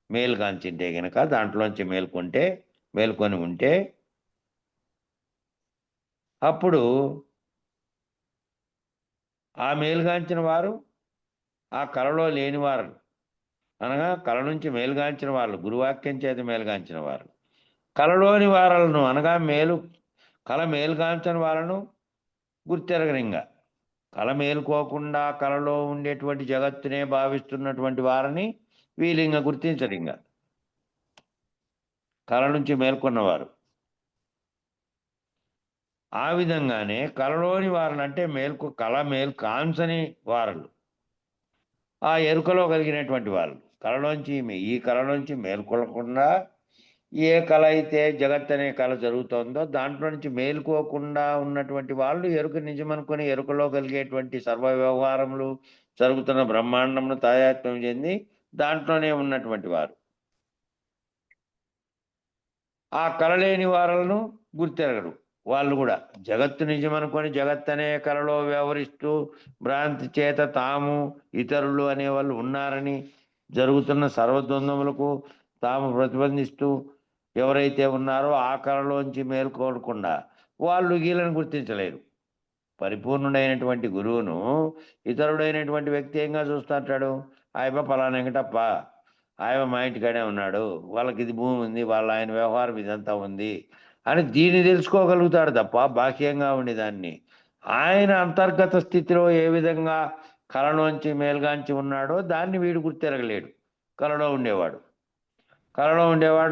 మేలుగాంచింటే గనక దాంట్లోంచి మేల్కొని ఉంటే అప్పుడు ఆ మేలుగాంచిన వారు ఆ కళలో లేనివారు, అనగా కళ నుంచి మేలుగాంచిన వాళ్ళు, గురువాక్యం చేత మేలుగాంచిన వారు, కళలోని వారలను అనగా కళ మేలుగాంచని వాళ్ళను గుర్తెరగరింగా. కళ మేలుకోకుండా కళలో ఉండేటువంటి జగత్తునే భావిస్తున్నటువంటి వారిని వీళ్ళింగా గుర్తించరింగా. కళ నుంచి మేల్కొన్నవారు ఆ విధంగానే కళలోని వారలు అంటే కళ కాంచని వారలు, ఆ ఎరుకలో కలిగినటువంటి వాళ్ళు ఈ కళలోంచి మేల్కొనకుండా ఏ కళ అయితే జగత్ అనే కళ జరుగుతుందో దాంట్లో నుంచి మేలుకోకుండా ఉన్నటువంటి వాళ్ళు ఎరుక నిజమనుకొని ఎరుకలో కలిగేటువంటి సర్వ వ్యవహారములు జరుగుతున్న బ్రహ్మాండంను తాదాత్మ్యం చెంది దాంట్లోనే ఉన్నటువంటి వారు. ఆ కళ లేని వారలను గుర్తెరగరు. వాళ్ళు కూడా జగత్తు నిజమనుకొని జగత్ అనే కళలో వ్యవహరిస్తూ భ్రాంతి చేత తాము ఇతరులు అనేవాళ్ళు ఉన్నారని జరుగుతున్న సర్వద్వందములకు తాము ప్రతిబంధిస్తూ ఎవరైతే ఉన్నారో ఆ కళలోంచి మేల్కోకుండా వాళ్ళు వీళ్ళని గుర్తించలేరు. పరిపూర్ణుడైనటువంటి గురువును ఇతరుడైనటువంటి వ్యక్తి ఏంగా చూస్తుంటాడు? ఆయన పలానా వెంకటప్ప, ఆయన మా ఇంటికాడే ఉన్నాడు, వాళ్ళకి ఇది భూమి ఉంది, ఆయన వ్యవహారం ఇదంతా ఉంది అని దీన్ని తెలుసుకోగలుగుతాడు తప్ప బాహ్యంగా ఉండేదాన్ని ఆయన అంతర్గత స్థితిలో ఏ విధంగా కళలోంచి మేల్గాంచి ఉన్నాడో దాన్ని వీడు గుర్తెరగలేడు. కళలో ఉండేవాడు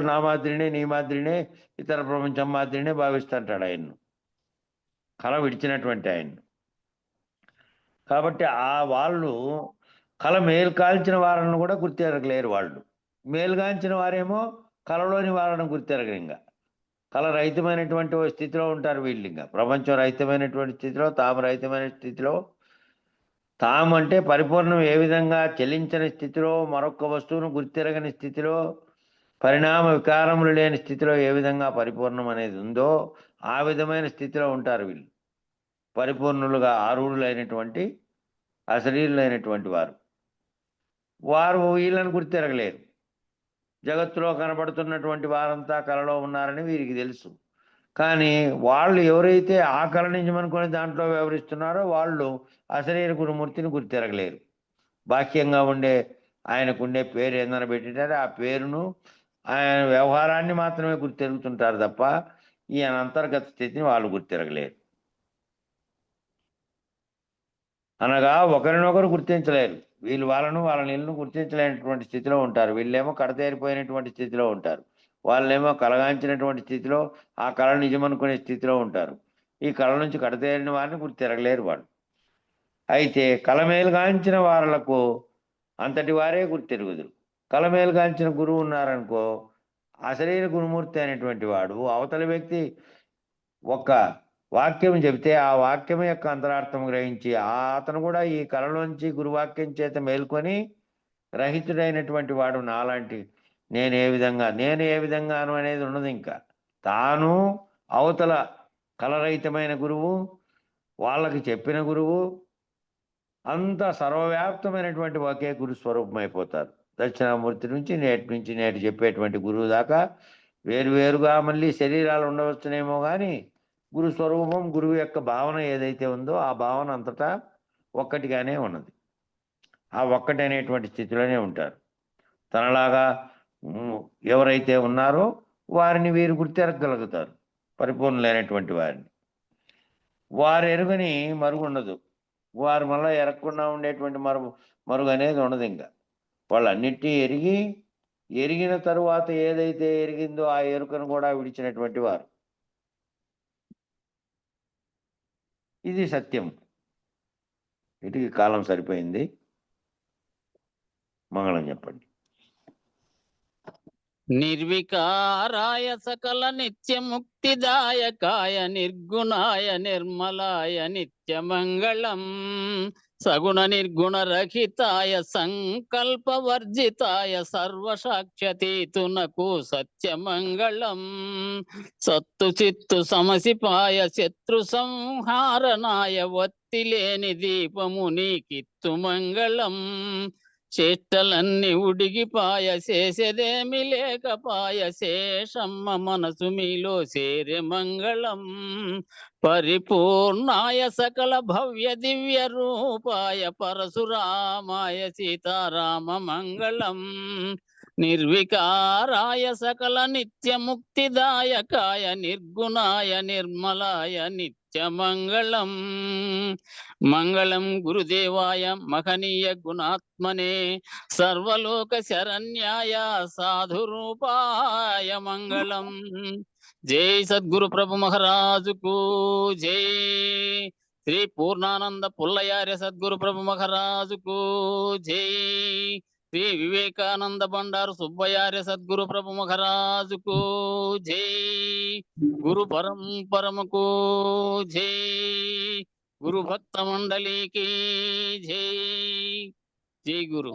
నా మాదిరినే నీ మాదిరినే ఇతర ప్రపంచం మాదిరినే భావిస్తుంటాడు ఆయన్ను, కళ విడిచినటువంటి ఆయన్ను. కాబట్టి వాళ్ళు కళ మేలు కాల్చిన వారిని కూడా గుర్తెరగలేరు. వాళ్ళు మేలుగాంచిన వారేమో కళలోని వారిని గుర్తెరగరు. ఇంకా కళ రహితమైనటువంటి స్థితిలో ఉంటారు వీళ్ళు. ఇంకా ప్రపంచం రహితమైనటువంటి స్థితిలో, తాము రహితమైన స్థితిలో, తాము అంటే పరిపూర్ణం ఏ విధంగా చెలించని స్థితిలో, మరొక వస్తువును గుర్తెరగని స్థితిలో, పరిణామ వికారములు లేని స్థితిలో ఏ విధంగా పరిపూర్ణం అనేది ఉందో ఆ విధమైన స్థితిలో ఉంటారు వీళ్ళు. పరిపూర్ణులుగా ఆరూఢులైనటువంటి అశరీరులైనటువంటి వారు వీళ్ళని గుర్తెరగలేరు. జగత్తులో కనబడుతున్నటువంటి వారంతా కళలో ఉన్నారని వీరికి తెలుసు. కానీ వాళ్ళు ఎవరైతే ఆ కళ నిజమనుకొని దాంట్లో వ్యవహరిస్తున్నారో వాళ్ళు అశరీర గురుమూర్తిని గుర్తెరగలేరు. బాహ్యంగా ఆయనకుండే పేరు ఏదైనా పెట్టినారో ఆ పేరును ఆయన వ్యవహారాన్ని మాత్రమే గుర్తెరుగుతుంటారు తప్ప ఈయన అంతర్గత స్థితిని వాళ్ళు గుర్తెరగలేరు. అనగా ఒకరినొకరు గుర్తించలేరు. వీళ్ళు వాళ్ళ నీళ్ళను గుర్తించలేనటువంటి స్థితిలో ఉంటారు. వీళ్ళేమో కడతేరిపోయినటువంటి స్థితిలో ఉంటారు. వాళ్ళేమో కలగాంచినటువంటి స్థితిలో, ఆ కళ నిజమనుకునే స్థితిలో ఉంటారు. ఈ కళ నుంచి కడతేరిన వారిని గుర్తెరగలేరు వాళ్ళు. అయితే కళమేలుగాంచిన వారలకు అంతటి వారే గుర్తెరుగుదురు. కళమేలుగాంచిన గురువు ఉన్నారనుకో, అశరీర గురుమూర్తి అనేటువంటి వాడు అవతలి వ్యక్తి ఒక వాక్యం చెబితే ఆ వాక్యం యొక్క అంతరార్థం గ్రహించి అతను కూడా ఈ కళలోంచి గురువాక్యం చేత మేల్కొని రహితుడైనటువంటి వాడు నాలాంటి నేను ఏ విధంగాను అనేది ఉన్నది. ఇంకా తాను అవతల కళరహితమైన గురువు, వాళ్ళకి చెప్పిన గురువు అంత సర్వవ్యాప్తమైనటువంటి ఒకే గురు స్వరూపం అయిపోతారు. దక్షిణామూర్తి నుంచి నేటి చెప్పేటువంటి గురువు దాకా వేరువేరుగా మళ్ళీ శరీరాలు ఉండవచ్చునేమో కానీ గురు స్వరూపం, గురువు యొక్క భావన ఏదైతే ఉందో ఆ భావన అంతటా ఒక్కటిగానే ఉన్నది. ఆ ఒక్కటనేటువంటి స్థితిలోనే ఉంటారు. తనలాగా ఎవరైతే ఉన్నారో వారిని వీరు గుర్తెరగలుగుతారు. పరిపూర్ణులైనటువంటి వారిని వారు ఎరుగని మరుగు ఉండదు. వారు మళ్ళీ ఎరగకుండా ఉండేటువంటి మరుగు అనేది ఉండదు. ఇంకా వాళ్ళన్నిటినీ ఎరిగిన తరువాత ఏదైతే ఎరిగిందో ఆ ఎరుకను కూడా విడిచినటువంటి వారు. ఇది సత్యం. వీటికి కాలం సరిపోయింది. మంగళం చెప్పండి. నిర్వికారాయ సకల నిత్య ముక్తిదాయకాయ నిర్గుణాయ నిర్మలాయ నిత్యమంగళం సగుణ నిర్గుణ రహితాయ సంకల్ప వర్జితాయ సర్వసాక్షతీతునకు సత్యమంగళం సత్తు చిత్తు సమసిపాయ శత్రు సంహారనాయ వత్తిలేని దీపము నీకిత్తు మంగళం చేష్టలన్నీ ఉడిగిపాయ చేసేదేమి లేకపాయ శేషమ్మ మనసు మీలో సేరే మంగళం పరిపూర్ణాయ సకల భవ్య దివ్య రూపాయ పరశురామాయ సీతారామ మంగళం నిర్వికారాయ సకల నిత్య ముక్తిదాయకాయ నిర్గుణాయ నిర్మలాయ నిత్యమంగళం మంగళం గురుదేవాయ మహనీయ గుణాత్మనే సర్వలోక శరణ్యాయ సాధురూపాయ మంగళం జై సద్గురు ప్రభు మహారాజుకు జై శ్రీ పూర్ణానంద పుల్లయార్య సద్గురు ప్రభు మహారాజుకు జై శ్రీ వివేకానంద బండారు సుబ్బయార్య సద్గురు ప్రభు మహారాజుకు జై గురు పరంపరముకు జై గురు భక్త మండలికి జై జై గురు.